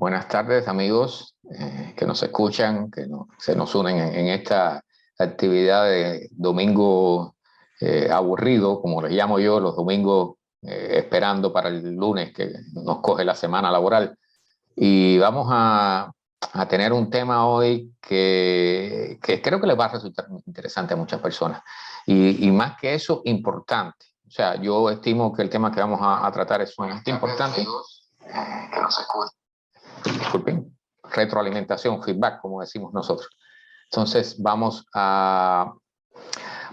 Buenas tardes, amigos que nos escuchan, se nos unen en esta actividad de domingo aburrido, como les llamo yo, los domingos esperando para el lunes que nos coge la semana laboral. Y vamos a tener un tema hoy que creo que les va a resultar interesante a muchas personas. Y más que eso, importante. O sea, yo estimo que el tema que vamos a tratar es sumamente importante. Que nos escuchen. Disculpen, retroalimentación, feedback, como decimos nosotros. Entonces,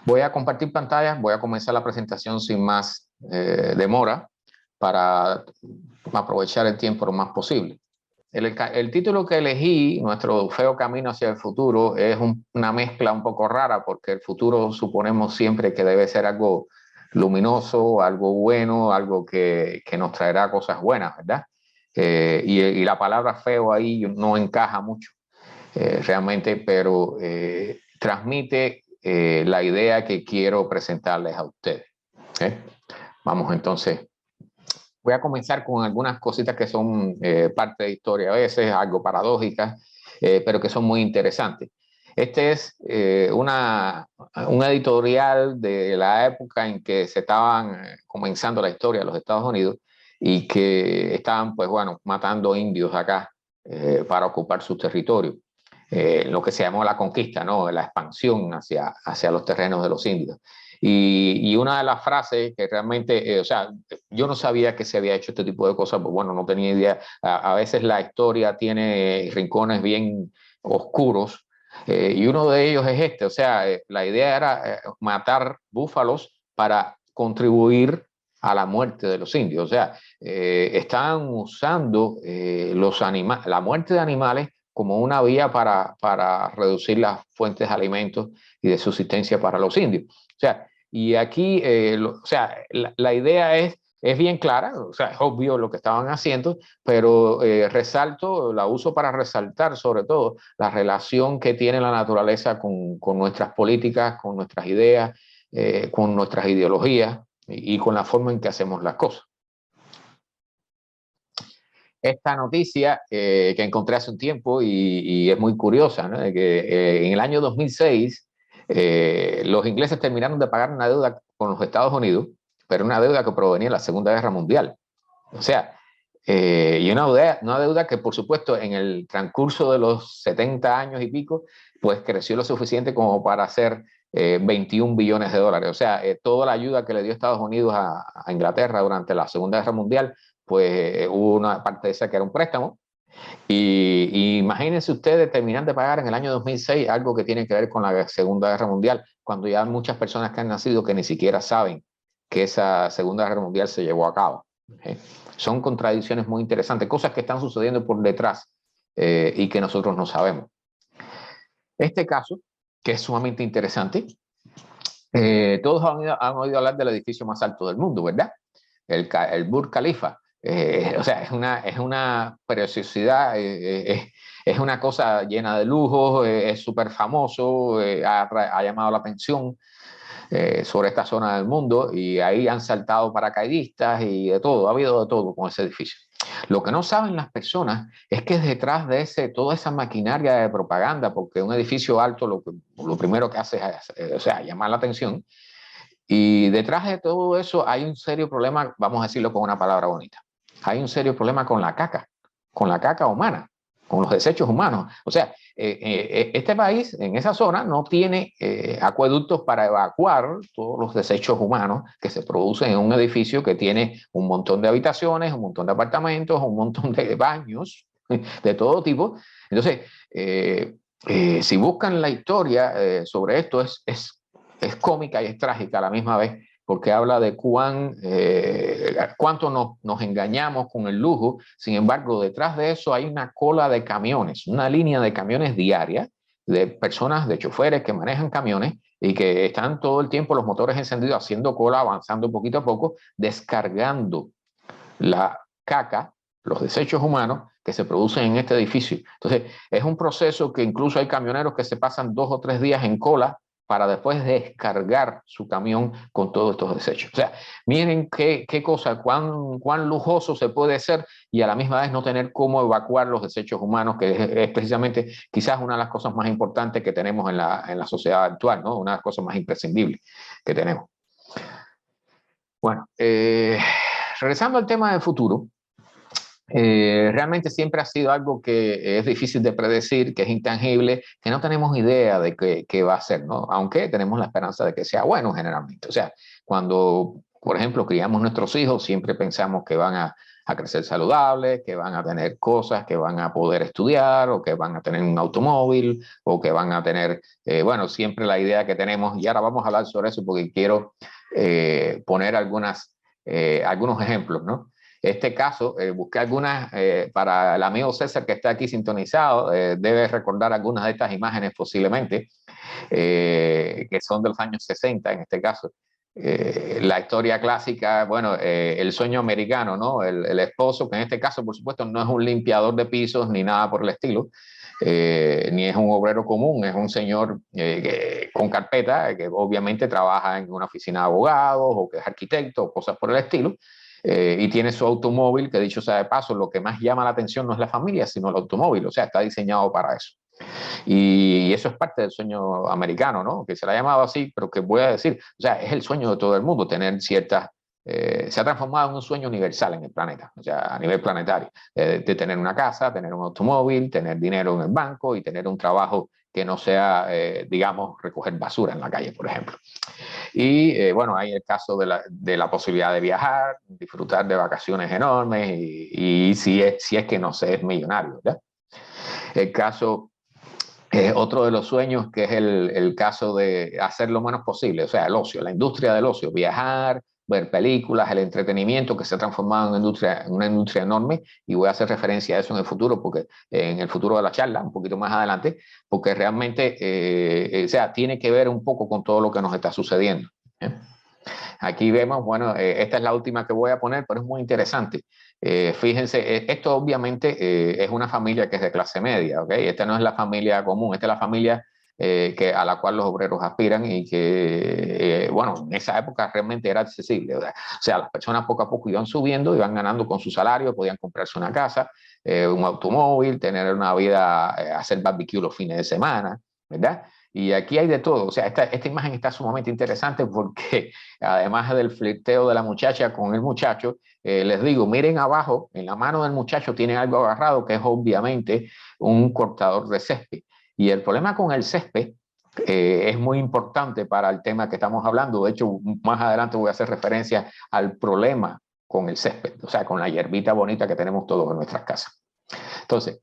voy a compartir pantalla, voy a comenzar la presentación sin más demora para aprovechar el tiempo lo más posible. El título que elegí, Nuestro feo camino hacia el futuro, es una mezcla un poco rara porque el futuro suponemos siempre que debe ser algo luminoso, algo bueno, algo que nos traerá cosas buenas, ¿verdad? Y la palabra feo ahí no encaja mucho realmente, pero transmite la idea que quiero presentarles a ustedes. Vamos entonces. Voy a comenzar con algunas cositas que son parte de historia, a veces algo paradójicas, pero que son muy interesantes. Este es un editorial de la época en que se estaban comenzando la historia de los Estados Unidos y que estaban, pues bueno, matando indios acá para ocupar sus territorios. Lo que se llamó la conquista, ¿no? La expansión hacia los terrenos de los indios. Y una de las frases que realmente, o sea, yo no sabía que se había hecho este tipo de cosas, pues bueno, no tenía idea. A veces la historia tiene rincones bien oscuros y uno de ellos es este, o sea, la idea era matar búfalos para contribuir a la muerte de los indios. O sea, estaban usando la muerte de animales como una vía para reducir las fuentes de alimentos y de subsistencia para los indios. O sea, y aquí, la idea es bien clara, o sea, es obvio lo que estaban haciendo, pero la uso para resaltar sobre todo la relación que tiene la naturaleza con nuestras políticas, con nuestras ideas, con nuestras ideologías y con la forma en que hacemos las cosas. Esta noticia que encontré hace un tiempo y es muy curiosa, ¿no? De que en el año 2006 los ingleses terminaron de pagar una deuda con los Estados Unidos, pero una deuda que provenía de la Segunda Guerra Mundial. O sea, y una deuda que por supuesto en el transcurso de los 70 años y pico, pues creció lo suficiente como para hacer 21 billones de dólares. O sea, toda la ayuda que le dio Estados Unidos a Inglaterra durante la Segunda Guerra Mundial, pues hubo una parte de esa que era un préstamo. Y imagínense ustedes terminar de pagar en el año 2006 algo que tiene que ver con la Segunda Guerra Mundial, cuando ya hay muchas personas que han nacido que ni siquiera saben que esa Segunda Guerra Mundial se llevó a cabo. Son contradicciones muy interesantes, cosas que están sucediendo por detrás y que nosotros no sabemos. Este caso, que es sumamente interesante, todos han oído hablar del edificio más alto del mundo, ¿verdad? El Burj Khalifa. O sea, es una preciosidad, es una cosa llena de lujos, es súper famoso, ha llamado la atención sobre esta zona del mundo y ahí han saltado paracaidistas y de todo, ha habido de todo con ese edificio. Lo que no saben las personas es que detrás de toda esa maquinaria de propaganda, porque un edificio alto lo primero que hace es o sea, llamar la atención, y detrás de todo eso hay un serio problema, vamos a decirlo con una palabra bonita, hay un serio problema con la caca humana, con los desechos humanos. O sea, este país en esa zona no tiene acueductos para evacuar todos los desechos humanos que se producen en un edificio que tiene un montón de habitaciones, un montón de apartamentos, un montón de baños de todo tipo. Entonces, si buscan la historia sobre esto, es cómica y es trágica a la misma vez, porque habla de cuánto nos engañamos con el lujo. Sin embargo, detrás de eso hay una cola de camiones, una línea de camiones diaria, de personas, de choferes que manejan camiones y que están todo el tiempo los motores encendidos, haciendo cola, avanzando poquito a poco, descargando la caca, los desechos humanos que se producen en este edificio. Entonces, es un proceso que incluso hay camioneros que se pasan 2 o 3 días en cola para después descargar su camión con todos estos desechos. O sea, miren qué cosa, cuán lujoso se puede ser y a la misma vez no tener cómo evacuar los desechos humanos, que es precisamente quizás una de las cosas más importantes que tenemos en la sociedad actual, ¿no? Una de las cosas más imprescindibles que tenemos. Bueno, regresando al tema del futuro, realmente siempre ha sido algo que es difícil de predecir, que es intangible, que no tenemos idea de qué va a ser, ¿no? Aunque tenemos la esperanza de que sea bueno generalmente. O sea, cuando, por ejemplo, criamos nuestros hijos, siempre pensamos que van a crecer saludables, que van a tener cosas, que van a poder estudiar, o que van a tener un automóvil, o que van a tener, bueno, siempre la idea que tenemos, y ahora vamos a hablar sobre eso porque quiero poner algunos ejemplos, ¿no? Este caso, busqué algunas para el amigo César que está aquí sintonizado, debe recordar algunas de estas imágenes posiblemente, que son de los años 60 en este caso. La historia clásica, bueno, el sueño americano, ¿no? El esposo, que en este caso, por supuesto, no es un limpiador de pisos ni nada por el estilo, ni es un obrero común, es un señor con carpeta, que obviamente trabaja en una oficina de abogados o que es arquitecto o cosas por el estilo. Y tiene su automóvil, que dicho sea de paso, lo que más llama la atención no es la familia, sino el automóvil, o sea, está diseñado para eso. Y eso es parte del sueño americano, ¿no? Que se le ha llamado así, pero que voy a decir, o sea, es el sueño de todo el mundo, tener ciertas... se ha transformado en un sueño universal en el planeta, o sea, a nivel planetario, de tener una casa, tener un automóvil, tener dinero en el banco y tener un trabajo que no sea, digamos, recoger basura en la calle, por ejemplo. Y bueno, hay el caso de la posibilidad de viajar, disfrutar de vacaciones enormes y si es que no se es millonario, ¿verdad? El caso, otro de los sueños que es el caso de hacer lo menos posible, o sea, el ocio, la industria del ocio, viajar, ver películas, el entretenimiento que se ha transformado en una industria enorme y voy a hacer referencia a eso en el futuro, porque en el futuro de la charla, un poquito más adelante, porque realmente, o sea, tiene que ver un poco con todo lo que nos está sucediendo. ¿Eh? Aquí vemos, bueno, esta es la última que voy a poner, pero es muy interesante. Fíjense, esto obviamente es una familia que es de clase media, ¿ok? Esta no es la familia común, esta es la familia a la cual los obreros aspiran y que, bueno, en esa época realmente era accesible. O sea, las personas poco a poco iban subiendo, iban ganando con su salario, podían comprarse una casa, un automóvil, tener una vida, hacer barbecue los fines de semana, ¿verdad? Y aquí hay de todo. O sea, esta imagen está sumamente interesante porque además del flirteo de la muchacha con el muchacho, les digo, miren abajo, en la mano del muchacho tiene algo agarrado que es obviamente un cortador de césped. Y el problema con el césped es muy importante para el tema que estamos hablando. De hecho, más adelante voy a hacer referencia al problema con el césped, o sea, con la hierbita bonita que tenemos todos en nuestras casas. Entonces,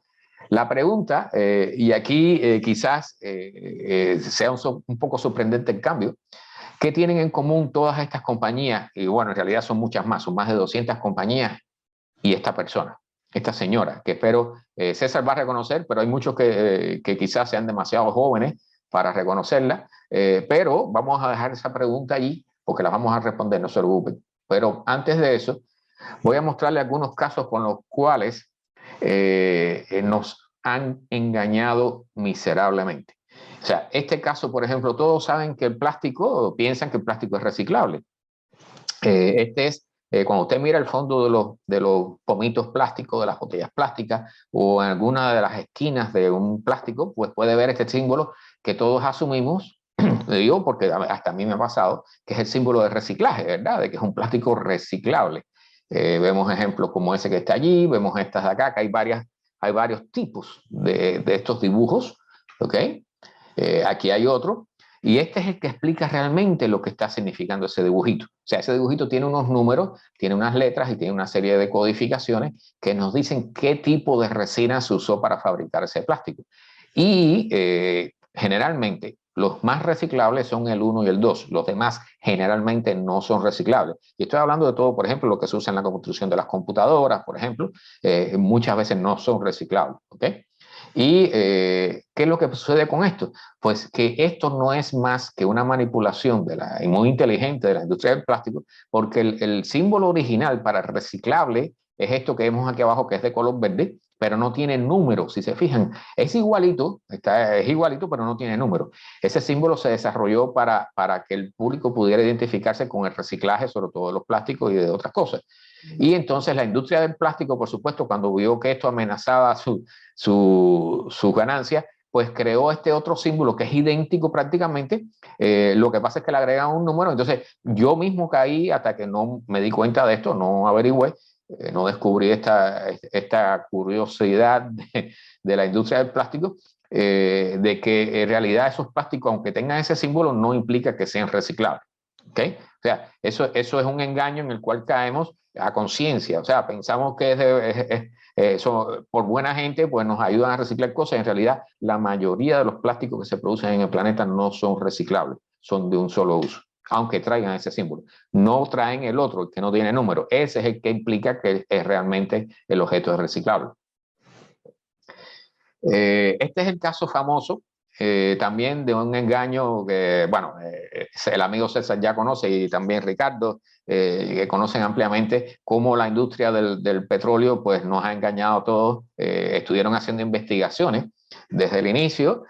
la pregunta, y aquí quizás sea un poco sorprendente el cambio, ¿qué tienen en común todas estas compañías? Y bueno, en realidad son muchas más, son más de 200 compañías y esta persona, esta señora, que espero César va a reconocer, pero hay muchos que quizás sean demasiado jóvenes para reconocerla, pero vamos a dejar esa pregunta allí porque la vamos a responder, no se preocupen. Pero antes de eso, voy a mostrarle algunos casos con los cuales nos han engañado miserablemente. O sea, este caso, por ejemplo, todos saben que el plástico, piensan que el plástico es reciclable. Este es, cuando usted mira el fondo de los pomitos plásticos, de las botellas plásticas, o en alguna de las esquinas de un plástico, pues puede ver este símbolo que todos asumimos, digo porque hasta a mí me ha pasado, que es el símbolo de reciclaje, ¿verdad? De que es un plástico reciclable. Vemos ejemplos como ese que está allí, vemos estas de acá, que hay varios tipos de estos dibujos, ¿ok? Aquí hay otro, y este es el que explica realmente lo que está significando ese dibujito. O sea, ese dibujito tiene unos números, tiene unas letras y tiene una serie de codificaciones que nos dicen qué tipo de resina se usó para fabricar ese plástico. Y generalmente los más reciclables son el 1 y el 2, los demás generalmente no son reciclables. Y estoy hablando de todo, por ejemplo, lo que se usa en la construcción de las computadoras, por ejemplo, muchas veces no son reciclables, ¿ok? ¿Y qué es lo que sucede con esto? Pues que esto no es más que una manipulación y muy inteligente de la industria del plástico, porque el símbolo original para reciclable es esto que vemos aquí abajo, que es de color verde, pero no tiene número. Si se fijan, es igualito, es igualito, pero no tiene número. Ese símbolo se desarrolló para que el público pudiera identificarse con el reciclaje, sobre todo de los plásticos y de otras cosas. Y entonces la industria del plástico, por supuesto, cuando vio que esto amenazaba sus ganancias, pues creó este otro símbolo que es idéntico prácticamente. Lo que pasa es que le agregan un número. Entonces yo mismo caí hasta que no me di cuenta de esto, no averigüé, no descubrí esta curiosidad de la industria del plástico, de que en realidad esos plásticos, aunque tengan ese símbolo, no implica que sean reciclables. ¿Okay? O sea, eso es un engaño en el cual caemos a conciencia. O sea, pensamos que por buena gente pues nos ayudan a reciclar cosas. En realidad, la mayoría de los plásticos que se producen en el planeta no son reciclables, son de un solo uso, aunque traigan ese símbolo. No traen el otro, el que no tiene número. Ese es el que implica que es realmente el objeto de reciclable. Este es el caso famoso también de un engaño que, bueno, el amigo César ya conoce y también Ricardo, que conocen ampliamente cómo la industria del petróleo pues nos ha engañado a todos. Estuvieron haciendo investigaciones desde el inicio,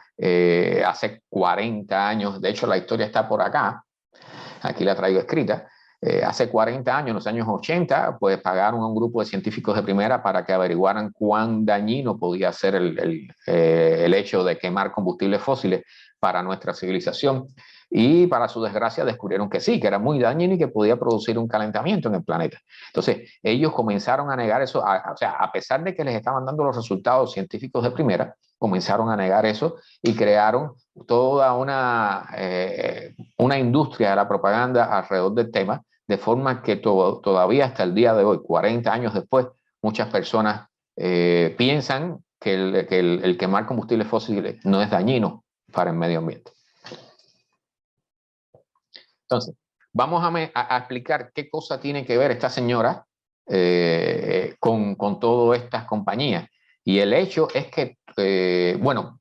hace 40 años, de hecho la historia está por acá, aquí la traigo escrita. Hace 40 años, en los años 80, pues pagaron a un grupo de científicos de primera para que averiguaran cuán dañino podía ser el hecho de quemar combustibles fósiles para nuestra civilización. Y para su desgracia descubrieron que sí, que era muy dañino y que podía producir un calentamiento en el planeta. Entonces ellos comenzaron a negar eso, o sea, a pesar de que les estaban dando los resultados científicos de primera, comenzaron a negar eso y crearon toda una industria de la propaganda alrededor del tema, de forma que todavía hasta el día de hoy, 40 años después, muchas personas piensan que el quemar combustibles fósiles no es dañino para el medio ambiente. Entonces, vamos a explicar qué cosa tiene que ver esta señora con todas estas compañías. Y el hecho es que, bueno,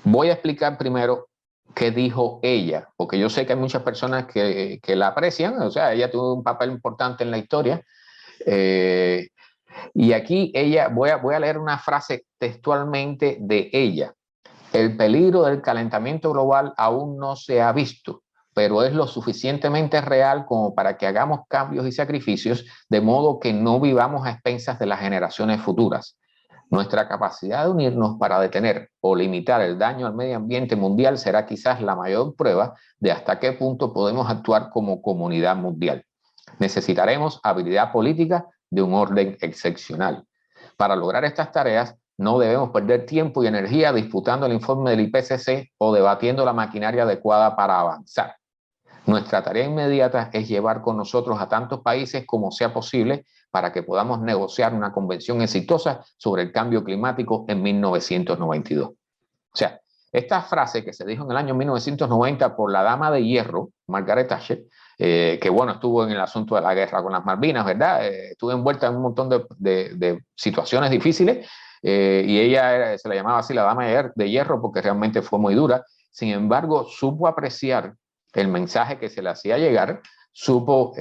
voy a explicar primero qué dijo ella, porque yo sé que hay muchas personas que la aprecian, o sea, ella tuvo un papel importante en la historia. Y aquí voy a leer una frase textualmente de ella. El peligro del calentamiento global aún no se ha visto, pero es lo suficientemente real como para que hagamos cambios y sacrificios de modo que no vivamos a expensas de las generaciones futuras. Nuestra capacidad de unirnos para detener o limitar el daño al medio ambiente mundial será quizás la mayor prueba de hasta qué punto podemos actuar como comunidad mundial. Necesitaremos habilidad política de un orden excepcional. Para lograr estas tareas, no debemos perder tiempo y energía disputando el informe del IPCC o debatiendo la maquinaria adecuada para avanzar. Nuestra tarea inmediata es llevar con nosotros a tantos países como sea posible para que podamos negociar una convención exitosa sobre el cambio climático en 1992. O sea, esta frase que se dijo en el año 1990 por la dama de hierro, Margaret Thatcher, que bueno, estuvo en el asunto de la guerra con las Malvinas, ¿verdad? Estuvo envuelta en un montón de situaciones difíciles y ella se la llamaba así la dama de hierro porque realmente fue muy dura. Sin embargo, supo apreciar el mensaje que se le hacía llegar, supo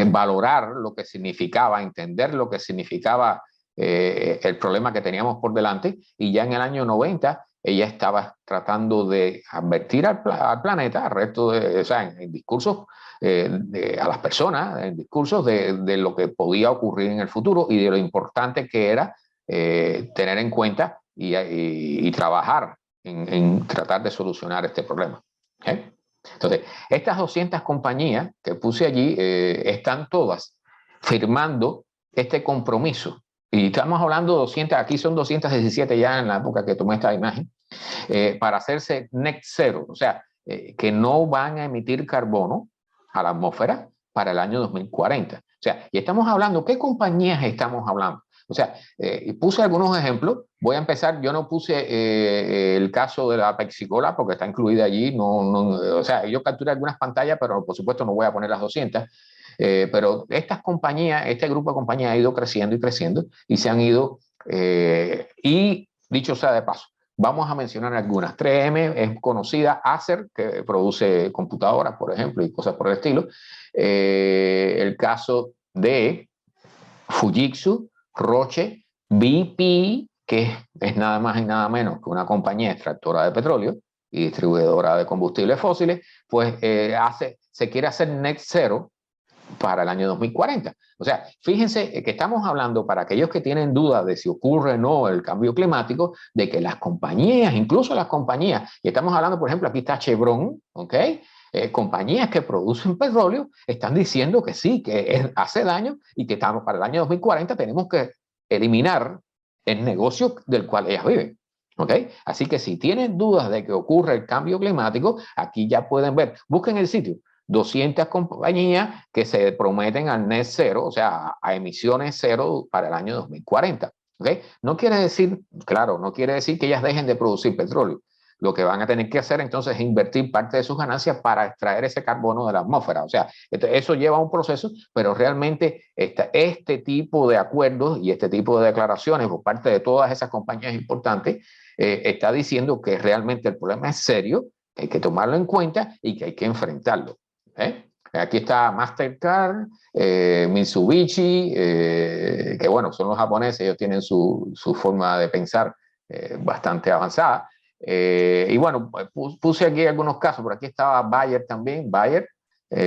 valorar lo que significaba, entender lo que significaba el problema que teníamos por delante, y ya en el año 90 ella estaba tratando de advertir al planeta, al resto o sea, en discursos a las personas, en discursos de lo que podía ocurrir en el futuro y de lo importante que era tener en cuenta y trabajar en tratar de solucionar este problema. ¿Okay? Entonces, estas 200 compañías que puse allí están todas firmando este compromiso. Y estamos hablando de 200, aquí son 217 ya en la época que tomé esta imagen, para hacerse net zero, o sea, que no van a emitir carbono a la atmósfera para el año 2040. O sea, y estamos hablando, ¿qué compañías estamos hablando? O sea, puse algunos ejemplos. Voy a empezar, yo no puse el caso de la Pepsi-Cola porque está incluida allí. O sea, yo capturé algunas pantallas, pero por supuesto no voy a poner las 200. Pero estas compañías, este grupo de compañías ha ido creciendo y creciendo y se han ido, y dicho sea de paso, vamos a mencionar algunas. 3M es conocida, Acer, que produce computadoras, por ejemplo, y cosas por el estilo. El caso de Fujitsu, Roche, BP, que es nada más y nada menos que una compañía extractora de petróleo y distribuidora de combustibles fósiles, pues se quiere hacer net zero para el año 2040. O sea, fíjense que estamos hablando, para aquellos que tienen dudas de si ocurre o no el cambio climático, de que las compañías, incluso las compañías, y estamos hablando, por ejemplo, aquí está Chevron, ¿ok? Compañías que producen petróleo están diciendo que sí, que hace daño y que estamos para el año 2040 tenemos que eliminar el negocio del cual ellas viven. ¿Ok? Así que si tienen dudas de que ocurre el cambio climático, aquí ya pueden ver, busquen el sitio, 200 compañías que se prometen al net cero, o sea, a emisiones cero para el año 2040. ¿Okay? No quiere decir, claro, no quiere decir que ellas dejen de producir petróleo. Lo que van a tener que hacer entonces es invertir parte de sus ganancias para extraer ese carbono de la atmósfera. O sea, eso lleva a un proceso, pero realmente este tipo de acuerdos y este tipo de declaraciones por parte de todas esas compañías importantes está diciendo que realmente el problema es serio, que hay que tomarlo en cuenta y que hay que enfrentarlo. Aquí está Mastercard, Mitsubishi, que bueno, son los japoneses, ellos tienen su forma de pensar bastante avanzada. Y bueno, puse aquí algunos casos, por aquí estaba Bayer también, Bayer,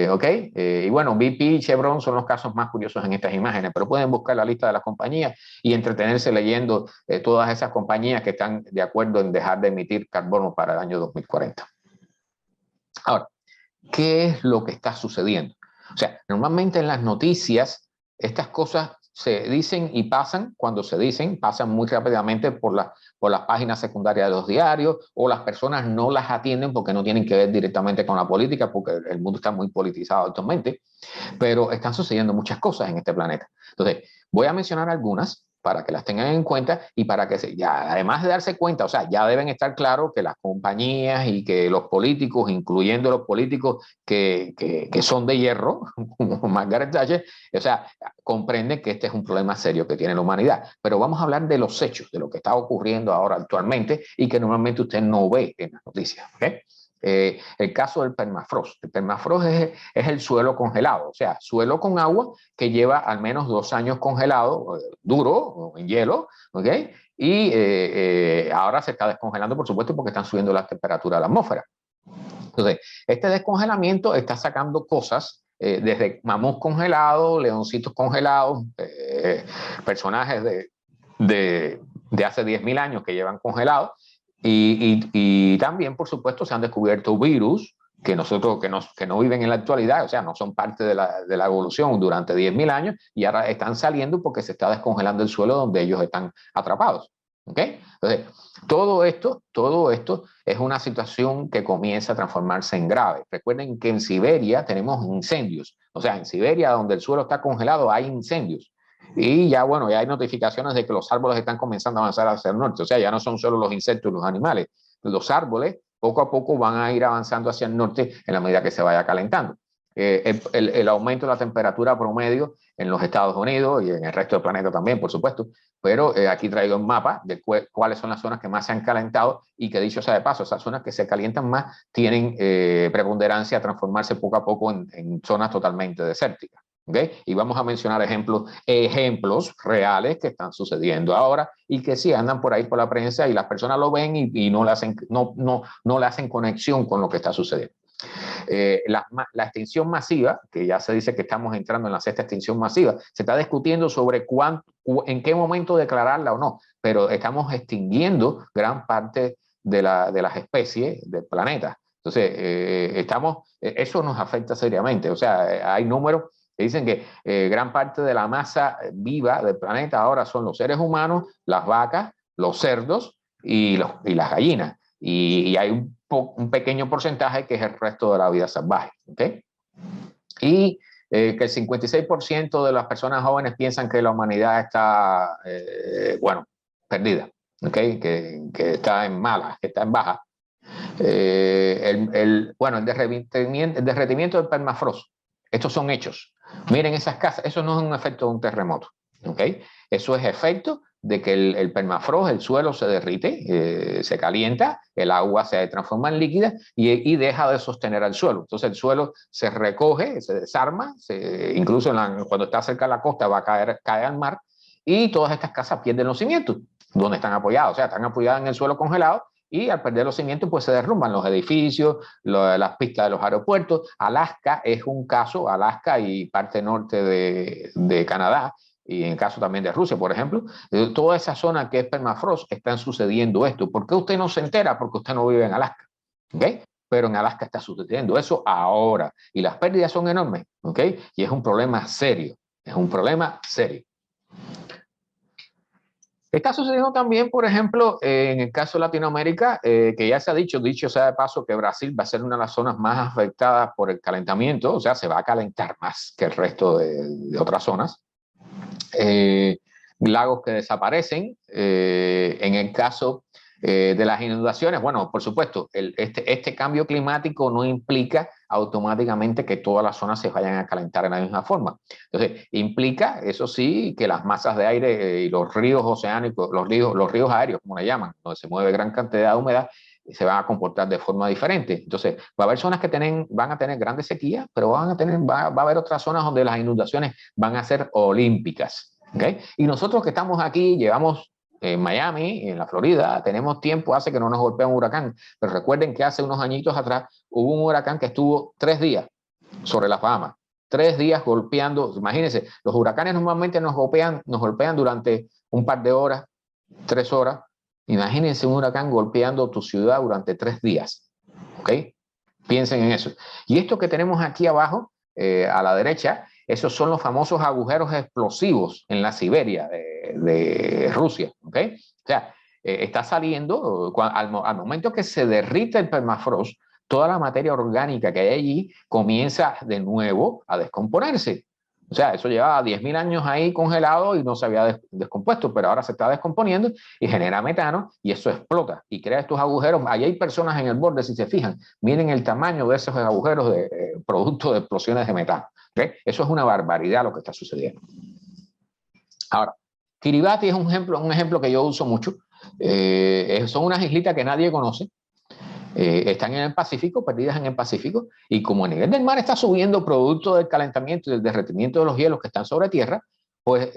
ok, y bueno, BP y Chevron son los casos más curiosos en estas imágenes, pero pueden buscar la lista de las compañías y entretenerse leyendo todas esas compañías que están de acuerdo en dejar de emitir carbono para el año 2040. Ahora, ¿qué es lo que está sucediendo? O sea, normalmente en las noticias estas cosas se dicen y pasan, cuando se dicen, pasan muy rápidamente por las páginas secundarias de los diarios, o las personas no las atienden porque no tienen que ver directamente con la política, porque el mundo está muy politizado actualmente, pero están sucediendo muchas cosas en este planeta. Entonces, voy a mencionar algunas para que las tengan en cuenta y para que ya, además de darse cuenta, o sea, ya deben estar claros que las compañías y que los políticos, incluyendo los políticos que son de hierro, como Margaret Thatcher, o sea, comprenden que este es un problema serio que tiene la humanidad. Pero vamos a hablar de los hechos, de lo que está ocurriendo ahora actualmente y que normalmente usted no ve en las noticias. ¿Okay? El caso del permafrost. El permafrost es el suelo congelado, o sea, suelo con agua que lleva al menos 2 años congelado, duro, en hielo, ¿ok? Y ahora se está descongelando, por supuesto, porque están subiendo las temperaturas de la atmósfera. Entonces, este descongelamiento está sacando cosas desde mamús congelados, leoncitos congelados, personajes de hace 10.000 años que llevan congelados, y también, por supuesto, se han descubierto virus que no viven en la actualidad, o sea, no son parte de la evolución durante 10.000 años y ahora están saliendo porque se está descongelando el suelo donde ellos están atrapados. ¿Okay? Entonces, todo esto es una situación que comienza a transformarse en grave. Recuerden que en Siberia tenemos incendios, o sea, en Siberia donde el suelo está congelado hay incendios. Y ya, bueno, ya hay notificaciones de que los árboles están comenzando a avanzar hacia el norte. O sea, ya no son solo los insectos y los animales. Los árboles poco a poco van a ir avanzando hacia el norte en la medida que se vaya calentando. El aumento de la temperatura promedio en los Estados Unidos y en el resto del planeta también, por supuesto. Pero aquí traigo un mapa de cuáles son las zonas que más se han calentado y que, dicho sea de paso, esas zonas que se calientan más tienen preponderancia a transformarse poco a poco en zonas totalmente desérticas. ¿Okay? Y vamos a mencionar ejemplos reales que están sucediendo ahora y que sí andan por ahí por la prensa y las personas lo ven y no le hacen conexión con lo que está sucediendo. La extinción masiva, que ya se dice que estamos entrando en la 6ª extinción masiva, se está discutiendo sobre en qué momento declararla o no, pero estamos extinguiendo gran parte de las especies del planeta. Entonces, eso nos afecta seriamente. O sea, hay números que dicen que gran parte de la masa viva del planeta ahora son los seres humanos, las vacas, los cerdos y las gallinas. Y hay un pequeño porcentaje que es el resto de la vida salvaje. ¿Okay? Y que el 56% de las personas jóvenes piensan que la humanidad está, bueno, perdida. ¿Okay? Que está en mala, que está en baja. Bueno, el derretimiento del permafrost. Estos son hechos. Miren esas casas, eso no es un efecto de un terremoto. ¿Okay? Eso es efecto de que el permafrost, el suelo se derrite, se calienta, el agua se transforma en líquida y deja de sostener al suelo. Entonces el suelo se recoge, se desarma, incluso cuando está cerca de la costa va a caer al mar y todas estas casas pierden los cimientos donde están apoyadas, o sea, están apoyadas en el suelo congelado y al perder los cimientos pues se derrumban los edificios, las pistas de los aeropuertos. Alaska es un caso, Alaska y parte norte de Canadá, y en el caso también de Rusia, por ejemplo, toda esa zona que es permafrost están sucediendo esto. ¿Por qué usted no se entera? Porque usted no vive en Alaska, ¿ok? Pero en Alaska está sucediendo eso ahora y las pérdidas son enormes, ¿ok? Y es un problema serio, es un problema serio. Está sucediendo también, por ejemplo, en el caso de Latinoamérica, que ya se ha dicho sea de paso, que Brasil va a ser una de las zonas más afectadas por el calentamiento, o sea, se va a calentar más que el resto de otras zonas. Lagos que desaparecen. En el caso de las inundaciones, bueno, por supuesto, este cambio climático no implica automáticamente que todas las zonas se vayan a calentar de la misma forma. Entonces, implica, eso sí, que las masas de aire y los ríos oceánicos, los ríos aéreos, como le llaman, donde se mueve gran cantidad de humedad, se van a comportar de forma diferente. Entonces, va a haber zonas que van a tener grandes sequías, pero va a haber otras zonas donde las inundaciones van a ser olímpicas. ¿Okay? Y nosotros que estamos aquí, llevamos en Miami, en la Florida, tenemos tiempo, hace que no nos golpea un huracán, pero recuerden que hace unos añitos atrás hubo un huracán que estuvo 3 días sobre las Bahamas, 3 días golpeando. Imagínense, los huracanes normalmente nos golpean durante un par de horas, 3 horas. Imagínense un huracán golpeando tu ciudad durante 3 días, ¿ok? Piensen en eso. Y esto que tenemos aquí abajo, a la derecha, esos son los famosos agujeros explosivos en la Siberia de Rusia, ¿ok? O sea, está saliendo, al momento que se derrite el permafrost, toda la materia orgánica que hay allí comienza de nuevo a descomponerse. O sea, eso llevaba 10.000 años ahí congelado y no se había descompuesto, pero ahora se está descomponiendo y genera metano y eso explota y crea estos agujeros. Ahí hay personas en el borde, si se fijan, miren el tamaño de esos agujeros producto de explosiones de metano. ¿Okay? Eso es una barbaridad lo que está sucediendo. Ahora, Kiribati es un ejemplo que yo uso mucho. Son unas islitas que nadie conoce. Están en el Pacífico, perdidas en el Pacífico, y como el nivel del mar está subiendo producto del calentamiento y del derretimiento de los hielos que están sobre tierra, pues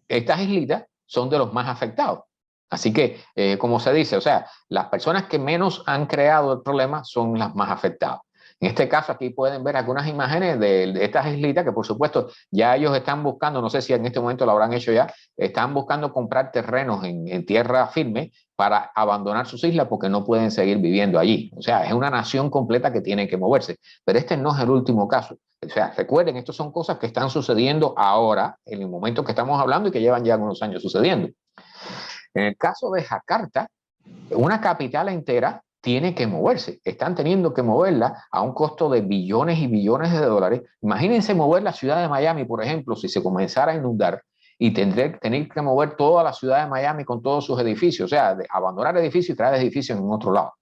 estas islitas son de los más afectados. Así que, como se dice, o sea, las personas que menos han creado el problema son las más afectadas. En este caso, aquí pueden ver algunas imágenes de estas islitas que, por supuesto, ya ellos están buscando, no sé si en este momento lo habrán hecho ya, están buscando comprar terrenos en tierra firme para abandonar sus islas porque no pueden seguir viviendo allí. O sea, es una nación completa que tiene que moverse. Pero este no es el último caso. O sea, recuerden, estas son cosas que están sucediendo ahora, en el momento que estamos hablando y que llevan ya unos años sucediendo. En el caso de Jakarta, una capital entera tiene que moverse. Están teniendo que moverla a un costo de billones y billones de dólares. Imagínense mover la ciudad de Miami, por ejemplo, si se comenzara a inundar y tener que mover toda la ciudad de Miami con todos sus edificios, o sea, abandonar edificios y traer edificios en otro lado.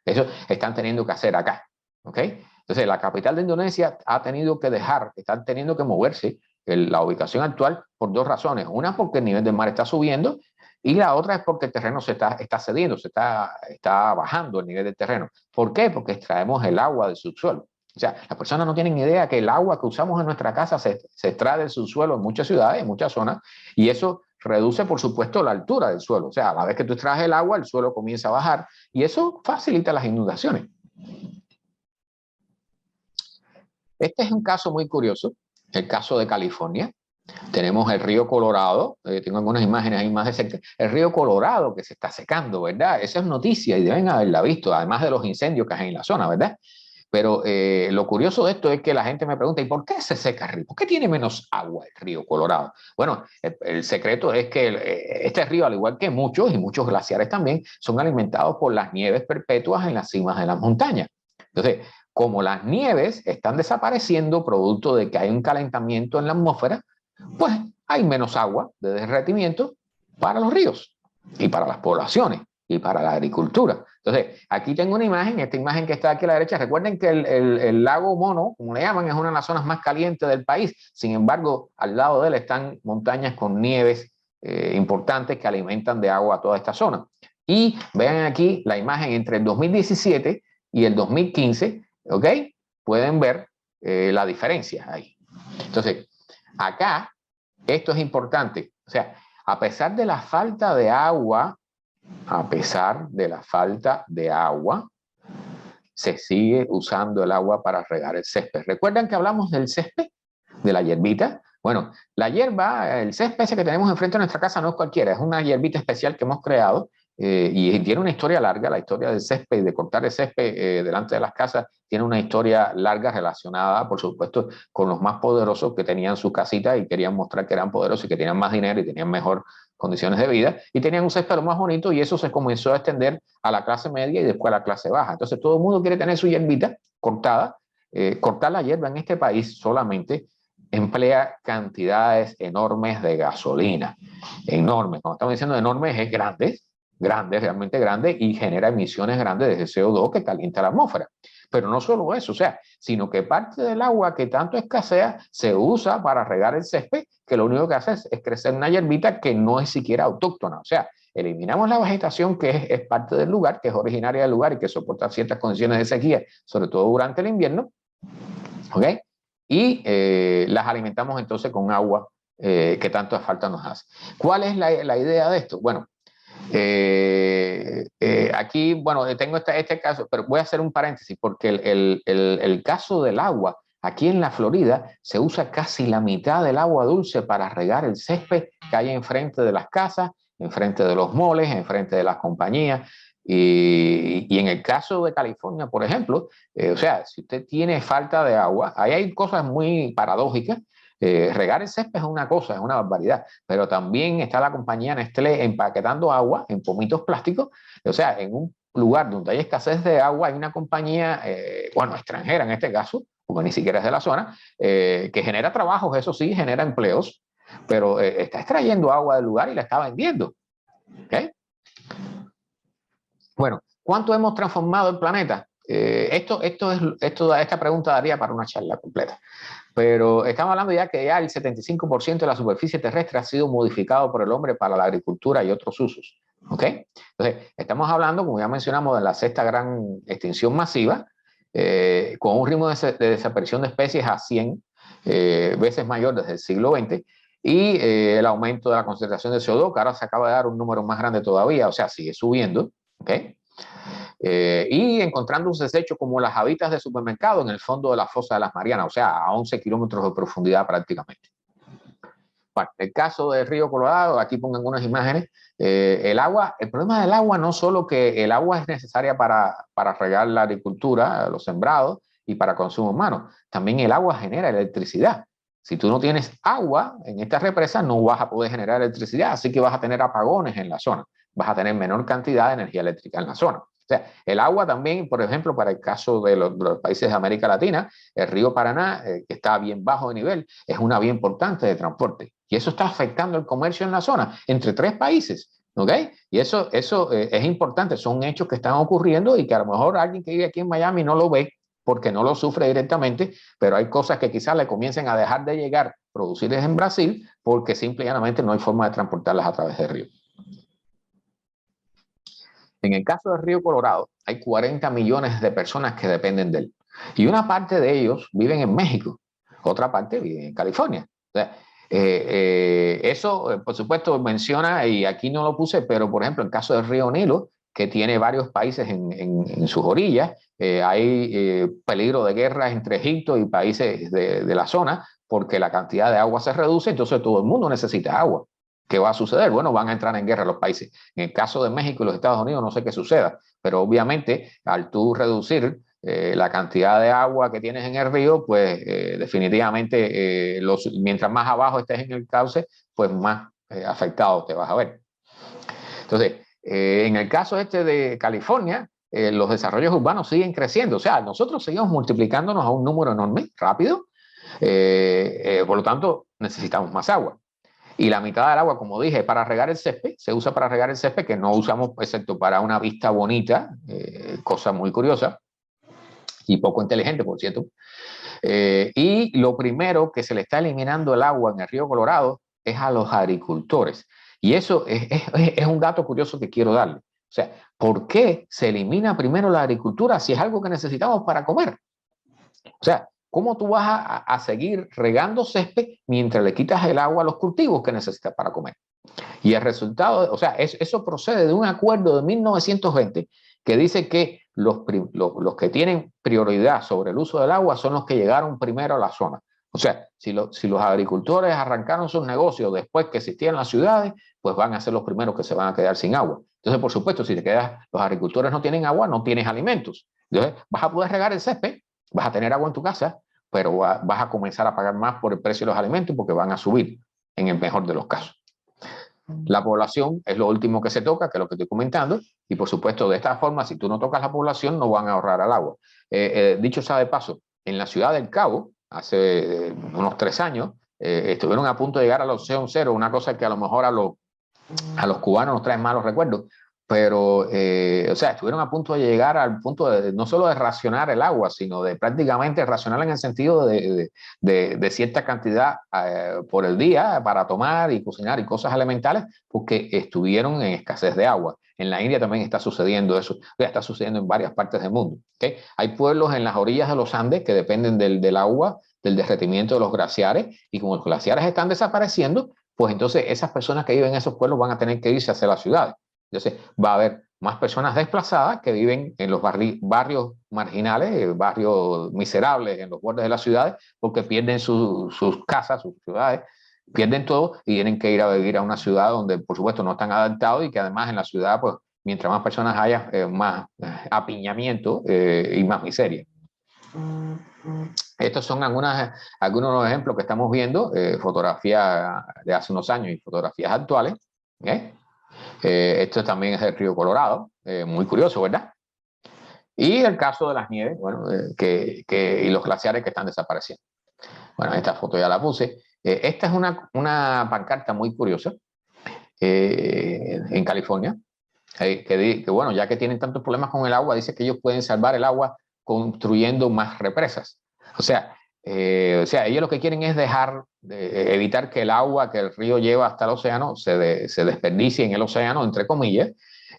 Eso están teniendo que hacer acá, ¿ok? Entonces, la capital de Indonesia ha tenido que están teniendo que moverse la ubicación actual por 2 razones. Una, porque el nivel del mar está subiendo, y la otra es porque el terreno está cediendo, está bajando el nivel del terreno. ¿Por qué? Porque extraemos el agua del subsuelo. O sea, las personas no tienen idea que el agua que usamos en nuestra casa se extrae del subsuelo en muchas ciudades, en muchas zonas, y eso reduce, por supuesto, la altura del suelo. O sea, a la vez que tú extraes el agua, el suelo comienza a bajar, y eso facilita las inundaciones. Este es un caso muy curioso, el caso de California. Tenemos el río Colorado, tengo algunas imágenes ahí más de cerca, el río Colorado que se está secando, ¿verdad? Esa es noticia y deben haberla visto, además de los incendios que hay en la zona, ¿verdad? Pero lo curioso de esto es que la gente me pregunta, ¿y por qué se seca el río? ¿Por qué tiene menos agua el río Colorado? Bueno, el secreto es que este río, al igual que muchos, y muchos glaciares también, son alimentados por las nieves perpetuas en las cimas de las montañas. Entonces, como las nieves están desapareciendo producto de que hay un calentamiento en la atmósfera, pues hay menos agua de derretimiento para los ríos y para las poblaciones y para la agricultura. Entonces, aquí tengo una imagen, esta imagen que está aquí a la derecha. Recuerden que el lago Mono, como le llaman, es una de las zonas más calientes del país. Sin embargo, al lado de él están montañas con nieves importantes que alimentan de agua a toda esta zona. Y vean aquí la imagen entre el 2017 y el 2015, ¿ok? Pueden ver la diferencia ahí. Entonces, acá, esto es importante. O sea, a pesar de la falta de agua, a pesar de la falta de agua, se sigue usando el agua para regar el césped. ¿Recuerdan que hablamos del césped? De la hierbita. Bueno, la hierba, el césped ese que tenemos enfrente de nuestra casa no es cualquiera, es una hierbita especial que hemos creado y tiene una historia larga. La historia del césped, de cortar el césped delante de las casas, tiene una historia larga relacionada, por supuesto, con los más poderosos que tenían sus casitas y querían mostrar que eran poderosos y que tenían más dinero y tenían mejor condiciones de vida y tenían un césped lo más bonito, y eso se comenzó a extender a la clase media y después a la clase baja. Entonces todo el mundo quiere tener su hierbita cortada. Cortar la hierba en este país solamente emplea cantidades enormes de gasolina, enormes. Cuando estamos diciendo enormes, es grandes, grandes, realmente grandes, y genera emisiones grandes de CO2 que calienta la atmósfera. Pero no solo eso, o sea, sino que parte del agua que tanto escasea se usa para regar el césped, que lo único que hace es crecer una hierbita que no es siquiera autóctona. O sea, eliminamos la vegetación que es parte del lugar, que es originaria del lugar y que soporta ciertas condiciones de sequía, sobre todo durante el invierno, ¿ok? Y las alimentamos entonces con agua que tanto falta nos hace. ¿Cuál es la idea de esto? Bueno, aquí, bueno, tengo este caso, pero voy a hacer un paréntesis porque el caso del agua, aquí en la Florida se usa casi la mitad del agua dulce para regar el césped que hay enfrente de las casas, enfrente de los moles, enfrente de las compañías. Y en el caso de California, por ejemplo, o sea, si usted tiene falta de agua, ahí hay cosas muy paradójicas. Regar el césped es una cosa, es una barbaridad, pero también está la compañía Nestlé empaquetando agua en pomitos plásticos. O sea, en un lugar donde hay escasez de agua, hay una compañía, bueno, extranjera en este caso, porque ni siquiera es de la zona, que genera trabajos, eso sí, genera empleos, pero está extrayendo agua del lugar y la está vendiendo. ¿Okay? Bueno, ¿cuánto hemos transformado el planeta? Esta pregunta daría para una charla completa. Pero estamos hablando ya que ya el 75% de la superficie terrestre ha sido modificado por el hombre para la agricultura y otros usos. ¿Ok? Entonces, estamos hablando, como ya mencionamos, de la sexta gran extinción masiva, con un ritmo de desaparición de especies a 100 veces mayor desde el siglo XX, y el aumento de la concentración de CO2, que ahora se acaba de dar un número más grande todavía, o sea, sigue subiendo. ¿Ok? Y encontrando un desecho como las habitas de supermercado en el fondo de la fosa de las Marianas, o sea, a 11 kilómetros de profundidad prácticamente. Bueno, el caso del río Colorado, aquí pongan unas imágenes. El agua, el problema del agua no solo que el agua es necesaria para regar la agricultura, los sembrados y para consumo humano, también el agua genera electricidad. Si tú no tienes agua en esta represa, no vas a poder generar electricidad, así que vas a tener apagones en la zona, vas a tener menor cantidad de energía eléctrica en la zona. O sea, el agua también, por ejemplo, para el caso de los países de América Latina, el río Paraná, que está bien bajo de nivel, es una vía importante de transporte. Y eso está afectando el comercio en la zona, entre tres países. ¿Ok? Y eso es importante, son hechos que están ocurriendo y que a lo mejor alguien que vive aquí en Miami no lo ve porque no lo sufre directamente, pero hay cosas que quizás le comiencen a dejar de llegar producidas en Brasil porque simplemente no hay forma de transportarlas a través del río. En el caso del río Colorado, hay 40 millones de personas que dependen de él. Y una parte de ellos viven en México, otra parte vive en California. O sea, eso, por supuesto, menciona, y aquí no lo puse, pero por ejemplo, en el caso del río Nilo, que tiene varios países en sus orillas, hay peligro de guerra entre Egipto y países de la zona, porque la cantidad de agua se reduce, entonces todo el mundo necesita agua. ¿Qué va a suceder? Bueno, van a entrar en guerra los países. En el caso de México y los Estados Unidos no sé qué suceda, pero obviamente al tú reducir la cantidad de agua que tienes en el río, pues definitivamente mientras más abajo estés en el cauce, pues más afectado te vas a ver. Entonces, en el caso este de California, los desarrollos urbanos siguen creciendo, o sea, nosotros seguimos multiplicándonos a un número enorme, rápido, por lo tanto necesitamos más agua. Y la mitad del agua, como dije, para regar el césped, se usa para regar el césped, que no usamos excepto para una vista bonita, cosa muy curiosa y poco inteligente, por cierto. Y lo primero que se le está eliminando el agua en el río Colorado es a los agricultores. Y eso es un dato curioso que quiero darle. O sea, ¿por qué se elimina primero la agricultura si es algo que necesitamos para comer? O sea, ¿cómo tú vas a seguir regando césped mientras le quitas el agua a los cultivos que necesitas para comer? Y el resultado, o sea, eso procede de un acuerdo de 1920 que dice que los que tienen prioridad sobre el uso del agua son los que llegaron primero a la zona. O sea, si los agricultores arrancaron sus negocios después que existían las ciudades, pues van a ser los primeros que se van a quedar sin agua. Entonces, por supuesto, si te quedas, los agricultores no tienen agua, no tienes alimentos. Entonces, vas a poder regar el césped, vas a tener agua en tu casa, pero vas a comenzar a pagar más por el precio de los alimentos porque van a subir en el mejor de los casos. La población es lo último que se toca, que es lo que estoy comentando, y por supuesto, de esta forma, si tú no tocas la población, no van a ahorrar al agua. Dicho sea de paso, en la ciudad del Cabo, hace unos 3 años, estuvieron a punto de llegar a la opción cero, una cosa que a lo mejor a los cubanos nos traen malos recuerdos, pero, o sea, estuvieron a punto de llegar al punto de no solo de racionar el agua, sino de prácticamente racionar en el sentido de cierta cantidad por el día para tomar y cocinar y cosas elementales, porque estuvieron en escasez de agua. En la India también está sucediendo eso, está sucediendo en varias partes del mundo. ¿Okay? Hay pueblos en las orillas de los Andes que dependen del agua, del derretimiento de los glaciares, y como los glaciares están desapareciendo, pues entonces esas personas que viven en esos pueblos van a tener que irse hacia las ciudades. Entonces va a haber más personas desplazadas que viven en los barrios marginales, barrios miserables en los bordes de las ciudades, porque pierden sus casas, sus ciudades, pierden todo y tienen que ir a vivir a una ciudad donde, por supuesto, no están adaptados y que además en la ciudad, pues, mientras más personas haya, más apiñamiento y más miseria. Estos son algunos de los ejemplos que estamos viendo, fotografías de hace unos años y fotografías actuales. ¿Okay? Esto también es del río Colorado, muy curioso, ¿verdad? Y el caso de las nieves, bueno, y los glaciares que están desapareciendo. Bueno, esta foto ya la puse. Esta es una pancarta muy curiosa en California, que, bueno, ya que tienen tantos problemas con el agua, dice que ellos pueden salvar el agua construyendo más represas. O sea, ellos lo que quieren es evitar que el agua que el río lleva hasta el océano se desperdicie en el océano, entre comillas,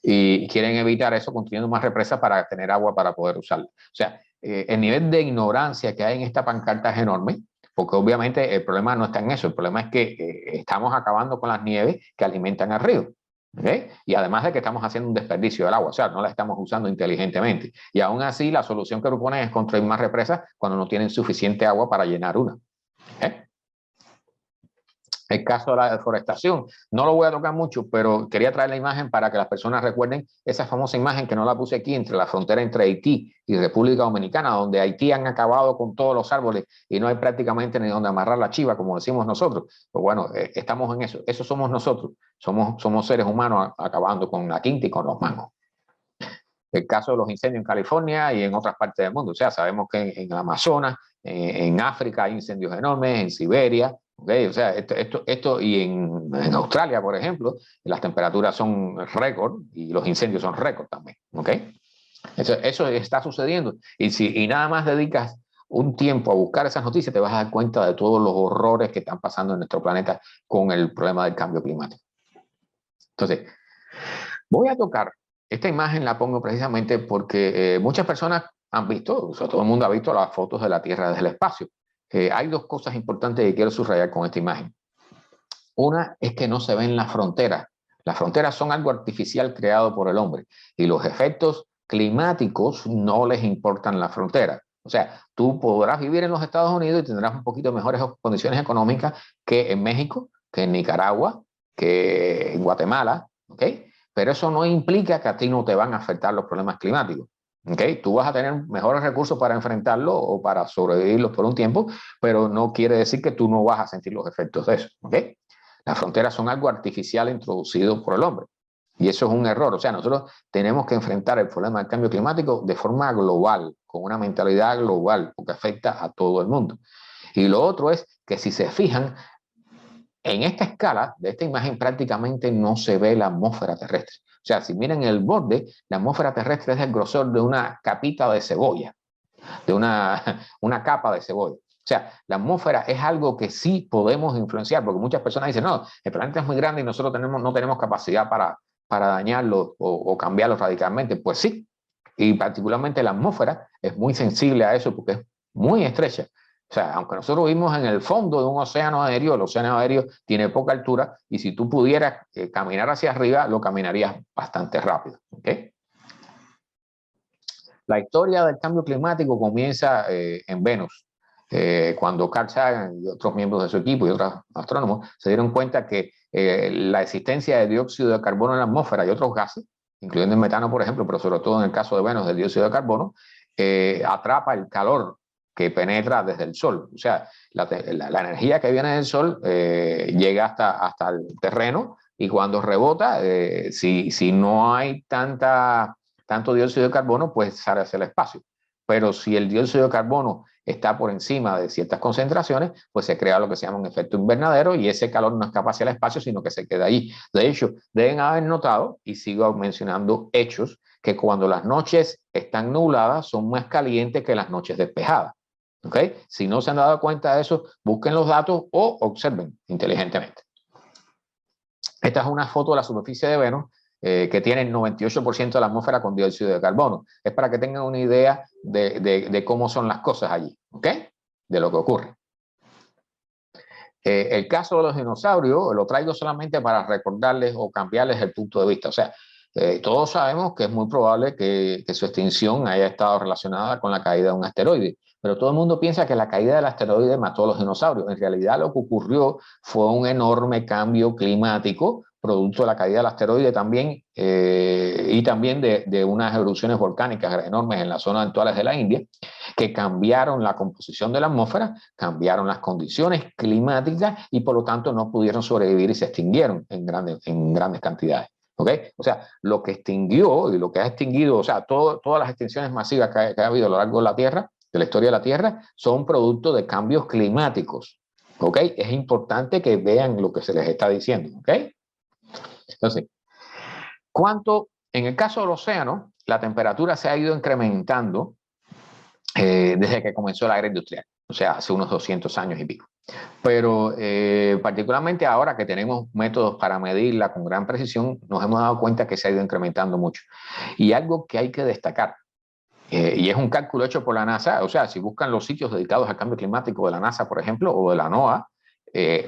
y quieren evitar eso construyendo más represas para tener agua para poder usarla. O sea, el nivel de ignorancia que hay en esta pancarta es enorme, porque obviamente el problema no está en eso, el problema es que estamos acabando con las nieves que alimentan al río. ¿Okay? Y además de que estamos haciendo un desperdicio del agua, o sea, no la estamos usando inteligentemente. Y aún así, la solución que proponen es construir más represas cuando no tienen suficiente agua para llenar una. ¿Okay? El caso de la deforestación, no lo voy a tocar mucho, pero quería traer la imagen para que las personas recuerden esa famosa imagen que no la puse aquí, entre la frontera entre Haití y República Dominicana, donde Haití han acabado con todos los árboles y no hay prácticamente ni donde amarrar la chiva, como decimos nosotros. Pues bueno, estamos en eso. Eso somos nosotros. Somos seres humanos acabando con la quinta y con los mangos. El caso de los incendios en California y en otras partes del mundo. O sea, sabemos que en el Amazonas, en África hay incendios enormes, en Siberia. ¿Okay? O sea, esto y en Australia, por ejemplo, las temperaturas son récord y los incendios son récord también. ¿Okay? Eso está sucediendo. Y nada más dedicas un tiempo a buscar esas noticias, te vas a dar cuenta de todos los horrores que están pasando en nuestro planeta con el problema del cambio climático. Entonces, voy a tocar, esta imagen la pongo precisamente porque muchas personas han visto, o sea, todo el mundo ha visto las fotos de la Tierra desde el espacio. Hay dos cosas importantes que quiero subrayar con esta imagen. Una es que no se ven las fronteras. Las fronteras son algo artificial creado por el hombre y los efectos climáticos no les importan las fronteras. O sea, tú podrás vivir en los Estados Unidos y tendrás un poquito mejores condiciones económicas que en México, que en Nicaragua, que en Guatemala, ¿ok? Pero eso no implica que a ti no te van a afectar los problemas climáticos. ¿Okay? Tú vas a tener mejores recursos para enfrentarlo o para sobrevivirlos por un tiempo, pero no quiere decir que tú no vas a sentir los efectos de eso. ¿Okay? Las fronteras son algo artificial introducido por el hombre. Y eso es un error. O sea, nosotros tenemos que enfrentar el problema del cambio climático de forma global, con una mentalidad global, porque afecta a todo el mundo. Y lo otro es que si se fijan, en esta escala de esta imagen prácticamente no se ve la atmósfera terrestre. O sea, si miran el borde, la atmósfera terrestre es el grosor de una capita de cebolla, de una capa de cebolla. O sea, la atmósfera es algo que sí podemos influenciar, porque muchas personas dicen, no, el planeta es muy grande y nosotros no tenemos capacidad para dañarlo o cambiarlo radicalmente. Pues sí, y particularmente la atmósfera es muy sensible a eso porque es muy estrecha. O sea, aunque nosotros vivimos en el fondo de un océano aéreo, el océano aéreo tiene poca altura y si tú pudieras caminar hacia arriba, lo caminarías bastante rápido. ¿Okay? La historia del cambio climático comienza en Venus, cuando Carl Sagan y otros miembros de su equipo y otros astrónomos se dieron cuenta que la existencia de dióxido de carbono en la atmósfera y otros gases, incluyendo el metano, por ejemplo, pero sobre todo en el caso de Venus, del dióxido de carbono, atrapa el calor que penetra desde el Sol. O sea, la energía que viene del Sol llega hasta el terreno y cuando rebota, si no hay tanto dióxido de carbono, pues sale hacia el espacio. Pero si el dióxido de carbono está por encima de ciertas concentraciones, pues se crea lo que se llama un efecto invernadero y ese calor no escapa hacia el espacio, sino que se queda allí. De hecho, deben haber notado, y sigo mencionando hechos, que cuando las noches están nubladas son más calientes que las noches despejadas. ¿Okay? Si no se han dado cuenta de eso, busquen los datos o observen inteligentemente. Esta es una foto de la superficie de Venus que tiene el 98% de la atmósfera con dióxido de carbono. Es para que tengan una idea de cómo son las cosas allí, ¿ok? De lo que ocurre. El caso de los dinosaurios lo traigo solamente para recordarles o cambiarles el punto de vista. O sea, todos sabemos que es muy probable que su extinción haya estado relacionada con la caída de un asteroide, pero todo el mundo piensa que la caída del asteroide mató a los dinosaurios. En realidad lo que ocurrió fue un enorme cambio climático producto de la caída del asteroide también y también de unas erupciones volcánicas enormes en las zonas actuales de la India que cambiaron la composición de la atmósfera, cambiaron las condiciones climáticas y por lo tanto no pudieron sobrevivir y se extinguieron en grandes cantidades. ¿Okay? O sea, lo que extinguió y lo que ha extinguido, o sea, todas las extinciones masivas que ha habido a lo largo de la Tierra, de la historia de la Tierra, son producto de cambios climáticos. ¿Ok? Es importante que vean lo que se les está diciendo. ¿Ok? Entonces, en el caso del océano, la temperatura se ha ido incrementando desde que comenzó la era industrial, o sea, hace unos 200 años y pico. Pero particularmente ahora que tenemos métodos para medirla con gran precisión, nos hemos dado cuenta que se ha ido incrementando mucho. Y algo que hay que destacar, y es un cálculo hecho por la NASA, o sea, si buscan los sitios dedicados al cambio climático de la NASA, por ejemplo, o de la NOAA,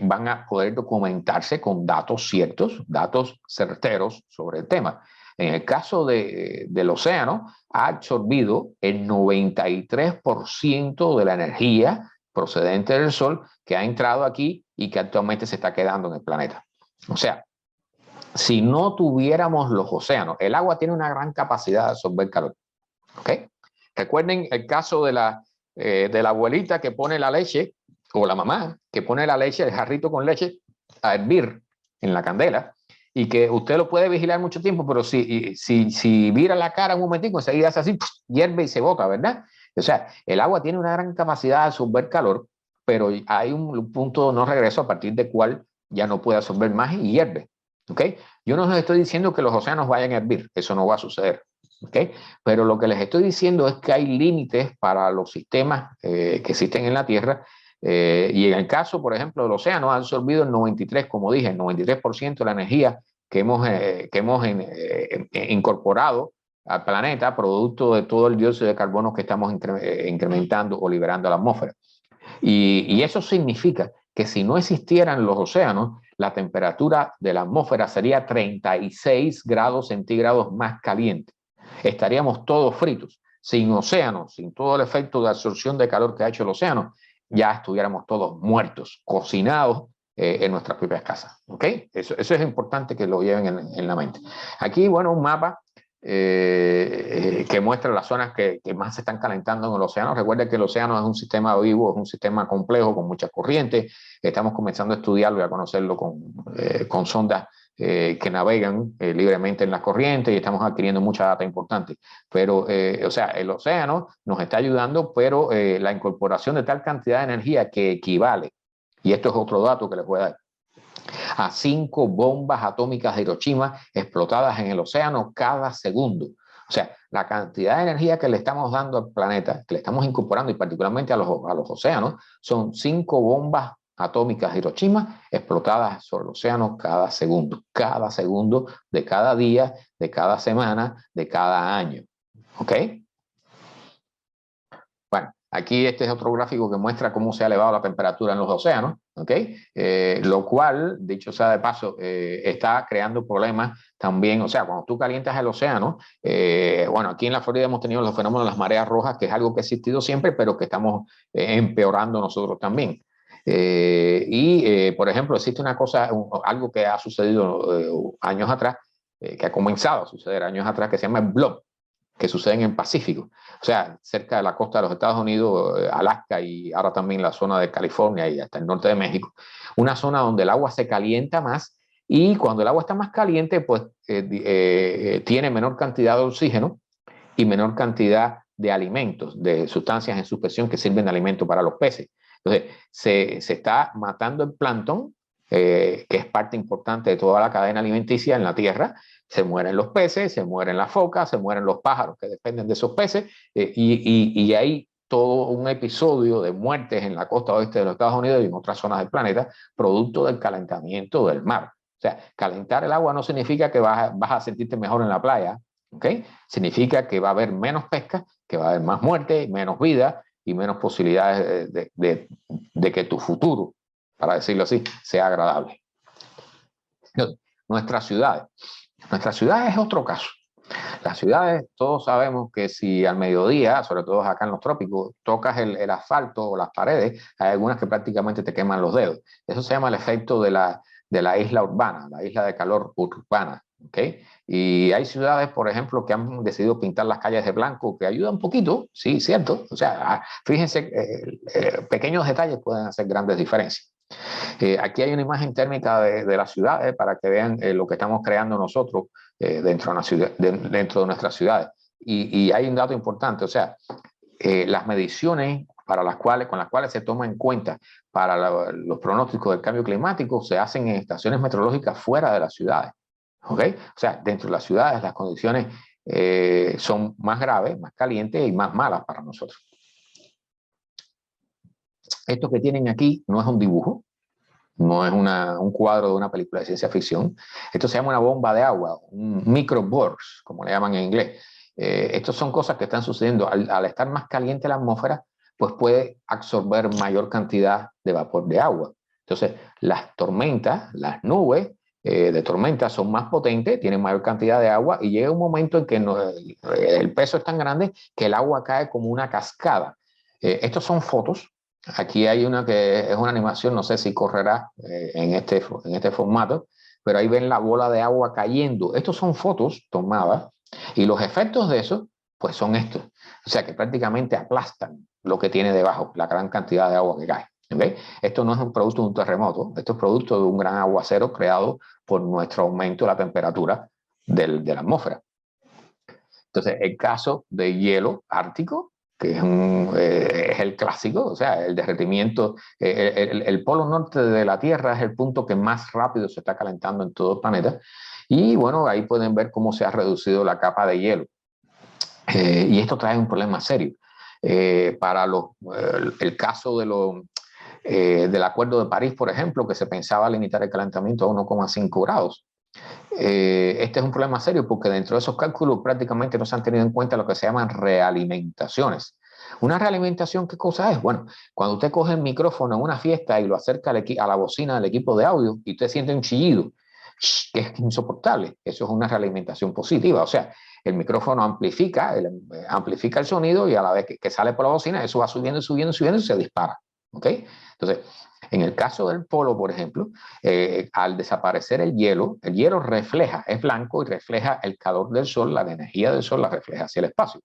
van a poder documentarse con datos ciertos, datos certeros sobre el tema. En el caso del océano, ha absorbido el 93% de la energía procedente del Sol que ha entrado aquí y que actualmente se está quedando en el planeta. O sea, si no tuviéramos los océanos, el agua tiene una gran capacidad de absorber calor. ¿Okay? Recuerden el caso de la abuelita que pone la leche, o la mamá que pone la leche, el jarrito con leche, a hervir en la candela, y que usted lo puede vigilar mucho tiempo, pero si vira la cara un momentico, enseguida hace así, hierve y se bota, ¿verdad? O sea, el agua tiene una gran capacidad de absorber calor, pero hay un punto de no regreso a partir del cual ya no puede absorber más y hierve. ¿Okay? Yo no les estoy diciendo que los océanos vayan a hervir, eso no va a suceder. ¿Okay? Pero lo que les estoy diciendo es que hay límites para los sistemas que existen en la Tierra y en el caso, por ejemplo, del océano ha absorbido el 93, como dije, el 93% de la energía que hemos incorporado al planeta producto de todo el dióxido de carbono que estamos incrementando o liberando a la atmósfera. Y eso significa que si no existieran los océanos, la temperatura de la atmósfera sería 36 grados centígrados más caliente. Estaríamos todos fritos. Sin océanos, sin todo el efecto de absorción de calor que ha hecho el océano, ya estuviéramos todos muertos, cocinados en nuestras propias casas. ¿Ok? Eso es importante que lo lleven en la mente. Aquí, bueno, un mapa que muestra las zonas que más se están calentando en el océano. Recuerden que el océano es un sistema vivo, es un sistema complejo con muchas corrientes. Estamos comenzando a estudiarlo y a conocerlo con sondas que navegan libremente en las corrientes y estamos adquiriendo mucha data importante. Pero, o sea, el océano nos está ayudando, pero la incorporación de tal cantidad de energía que equivale, y esto es otro dato que les voy a dar, a 5 bombas atómicas de Hiroshima explotadas en el océano cada segundo. O sea, la cantidad de energía que le estamos dando al planeta, que le estamos incorporando y particularmente a los océanos, son 5 bombas atómicas de Hiroshima explotadas sobre el océano cada segundo de cada día, de cada semana, de cada año. ¿Ok? Bueno, Aquí este es otro gráfico que muestra cómo se ha elevado la temperatura en los océanos, ¿ok? Lo cual, dicho sea de paso, está creando problemas también. O sea, cuando tú calientas el océano, bueno, aquí en la Florida hemos tenido los fenómenos de las mareas rojas, que es algo que ha existido siempre, pero que estamos empeorando nosotros también. Por ejemplo, existe una cosa, algo que ha sucedido años atrás, que ha comenzado a suceder años atrás, que se llama el blob, que sucede en el Pacífico, o sea, cerca de la costa de los Estados Unidos, Alaska y ahora también la zona de California y hasta el norte de México, una zona donde el agua se calienta más y cuando el agua está más caliente, pues tiene menor cantidad de oxígeno y menor cantidad de alimentos, de sustancias en suspensión que sirven de alimento para los peces. Entonces, se está matando el plancton, que es parte importante de toda la cadena alimenticia en la Tierra. Se mueren los peces, se mueren las focas, se mueren los pájaros que dependen de esos peces, y hay todo un episodio de muertes en la costa oeste de los Estados Unidos y en otras zonas del planeta, producto del calentamiento del mar. O sea, calentar el agua no significa que vas a sentirte mejor en la playa, ¿ok? Significa que va a haber menos pesca, que va a haber más muerte, menos vida y menos posibilidades de que tu futuro, para decirlo así, sea agradable. Nuestras ciudades. Nuestras ciudades es otro caso. Las ciudades, todos sabemos que si al mediodía, sobre todo acá en los trópicos, tocas el asfalto o las paredes, hay algunas que prácticamente te queman los dedos. Eso se llama el efecto de la isla urbana, la isla de calor urbana. ¿Okay? Y hay ciudades, por ejemplo, que han decidido pintar las calles de blanco, que ayuda un poquito, sí, cierto. O sea, fíjense, pequeños detalles pueden hacer grandes diferencias. Aquí hay una imagen térmica de las ciudades para que vean lo que estamos creando nosotros dentro de nuestras ciudades. Y hay un dato importante, o sea, las mediciones con las cuales se toma en cuenta para los pronósticos del cambio climático se hacen en estaciones meteorológicas fuera de las ciudades. ¿Okay? O sea, dentro de las ciudades las condiciones son más graves, más calientes y más malas para nosotros. Esto que tienen aquí no es un dibujo, no es un cuadro de una película de ciencia ficción. Esto se llama una bomba de agua, un microburst, como le llaman en inglés. Estas son cosas que están sucediendo. Al estar más caliente la atmósfera, pues puede absorber mayor cantidad de vapor de agua. Entonces, las tormentas, las nubes de tormentas son más potentes, tienen mayor cantidad de agua y llega un momento en que el peso es tan grande que el agua cae como una cascada. Estos son fotos. Aquí hay una que es una animación, no sé si correrá en este formato, pero ahí ven la bola de agua cayendo. Estos son fotos tomadas y los efectos de eso, pues son estos. O sea, que prácticamente aplastan lo que tiene debajo, la gran cantidad de agua que cae. ¿Okay? Esto no es un producto de un terremoto, esto es producto de un gran aguacero creado por nuestro aumento de la temperatura de la atmósfera. Entonces, el caso de hielo ártico, que es el clásico, o sea, el derretimiento, el polo norte de la Tierra es el punto que más rápido se está calentando en todo el planeta. Y bueno, ahí pueden ver cómo se ha reducido la capa de hielo. Y esto trae un problema serio. Para el caso del Acuerdo de París, por ejemplo, que se pensaba limitar el calentamiento a 1,5 grados. Este es un problema serio porque dentro de esos cálculos prácticamente no se han tenido en cuenta lo que se llaman realimentaciones. Una realimentación, ¿qué cosa es? Bueno, cuando usted coge el micrófono en una fiesta y lo acerca a la bocina del equipo de audio y usted siente un chillido, que es insoportable, eso es una realimentación positiva. O sea, el micrófono amplifica el sonido y a la vez que sale por la bocina, eso va subiendo y subiendo y subiendo y se dispara. ¿Ok? Entonces, en el caso del polo, por ejemplo, al desaparecer el hielo refleja, es blanco y refleja el calor del sol, la energía del sol la refleja hacia el espacio.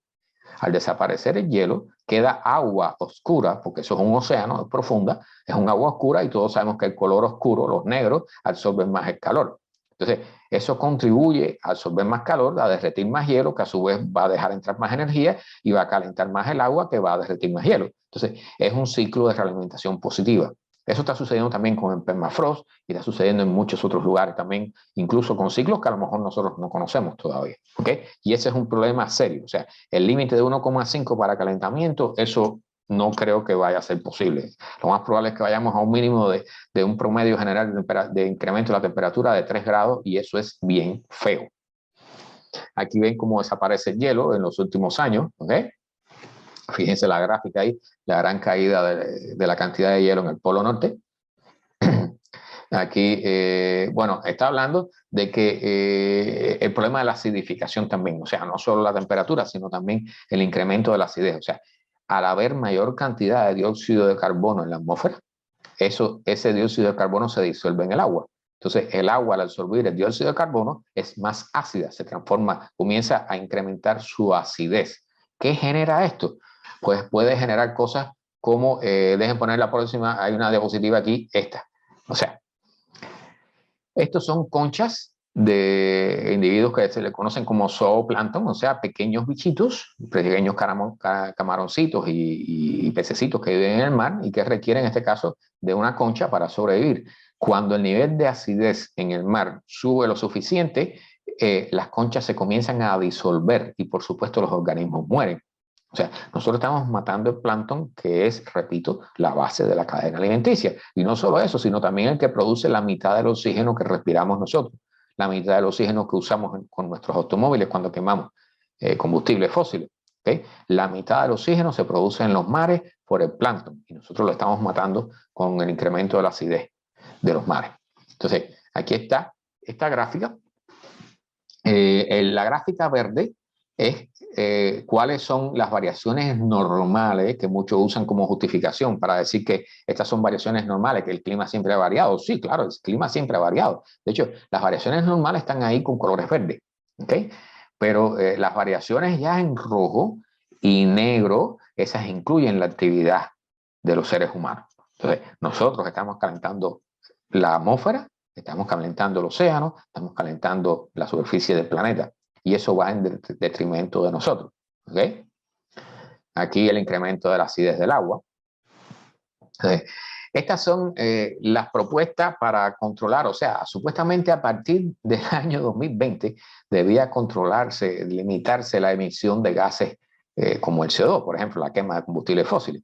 Al desaparecer el hielo, queda agua oscura, porque eso es un océano, es profunda, es un agua oscura y todos sabemos que el color oscuro, los negros, absorben más el calor. Entonces, eso contribuye a absorber más calor, a derretir más hielo, que a su vez va a dejar entrar más energía y va a calentar más el agua, que va a derretir más hielo. Entonces, es un ciclo de realimentación positiva. Eso está sucediendo también con el permafrost y está sucediendo en muchos otros lugares también, incluso con ciclos que a lo mejor nosotros no conocemos todavía. ¿Okay? Y ese es un problema serio. O sea, el límite de 1,5 para calentamiento, eso no creo que vaya a ser posible. Lo más probable es que vayamos a un mínimo de un promedio general de incremento de la temperatura de 3 grados y eso es bien feo. Aquí ven cómo desaparece el hielo en los últimos años. ¿Okay? Fíjense la gráfica ahí, la gran caída de la cantidad de hielo en el Polo Norte. Aquí, bueno, está hablando de que el problema de la acidificación también, o sea, no solo la temperatura, sino también el incremento de la acidez. O sea, al haber mayor cantidad de dióxido de carbono en la atmósfera, ese dióxido de carbono se disuelve en el agua. Entonces, el agua al absorber el dióxido de carbono es más ácida, se transforma, comienza a incrementar su acidez. ¿Qué genera esto? Pues puede generar cosas como, dejen poner la próxima, hay una diapositiva aquí, esta. O sea, estos son conchas de individuos que se le conocen como zooplancton, o sea, pequeños bichitos, pequeños camaroncitos y pececitos que viven en el mar y que requieren, en este caso, de una concha para sobrevivir. Cuando el nivel de acidez en el mar sube lo suficiente, las conchas se comienzan a disolver y, por supuesto, los organismos mueren. O sea, nosotros estamos matando el plancton, que es, repito, la base de la cadena alimenticia. Y no solo eso, sino también el que produce la mitad del oxígeno que respiramos nosotros, la mitad del oxígeno que usamos con nuestros automóviles cuando quemamos combustibles fósiles. ¿Okay? La mitad del oxígeno se produce en los mares por el plancton y nosotros lo estamos matando con el incremento de la acidez de los mares. Entonces, aquí está esta gráfica. La gráfica verde es cuáles son las variaciones normales que muchos usan como justificación para decir que estas son variaciones normales, que el clima siempre ha variado. Sí, claro, el clima siempre ha variado. De hecho, las variaciones normales están ahí con colores verdes, ¿okay? Pero las variaciones ya en rojo y negro, esas incluyen la actividad de los seres humanos. Entonces, nosotros estamos calentando la atmósfera, estamos calentando el océano, estamos calentando la superficie del planeta. Y eso va en detrimento de nosotros. ¿Okay? Aquí el incremento de la acidez del agua. Estas son las propuestas para controlar, o sea, supuestamente a partir del año 2020 debía controlarse, limitarse la emisión de gases como el CO2, por ejemplo, la quema de combustibles fósiles.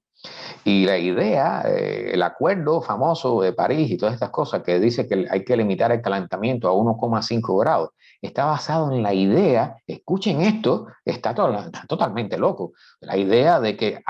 Y la idea, el acuerdo famoso de París y todas estas cosas que dice que hay que limitar el calentamiento a 1,5 grados, está basado en la idea, escuchen esto, está totalmente loco, la idea de que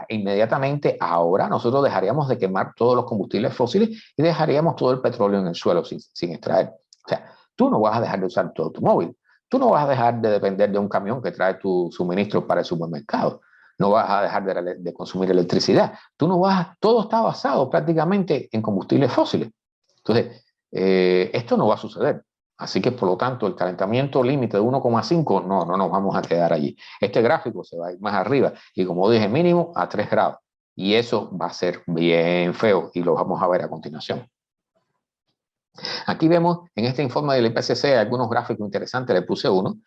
inmediatamente ahora nosotros dejaríamos de quemar todos los combustibles fósiles y dejaríamos todo el petróleo en el suelo sin extraer. O sea, tú no vas a dejar de usar tu automóvil, tú no vas a dejar de depender de un camión que trae tu suministro para el supermercado. No vas a dejar de consumir electricidad. Tú no vas todo está basado prácticamente en combustibles fósiles. Entonces, esto no va a suceder. Así que, por lo tanto, el calentamiento límite de 1,5 no nos vamos a quedar allí. Este gráfico se va a ir más arriba y, como dije, mínimo a 3 grados. Y eso va a ser bien feo y lo vamos a ver a continuación. Aquí vemos en este informe del IPCC algunos gráficos interesantes, le puse uno.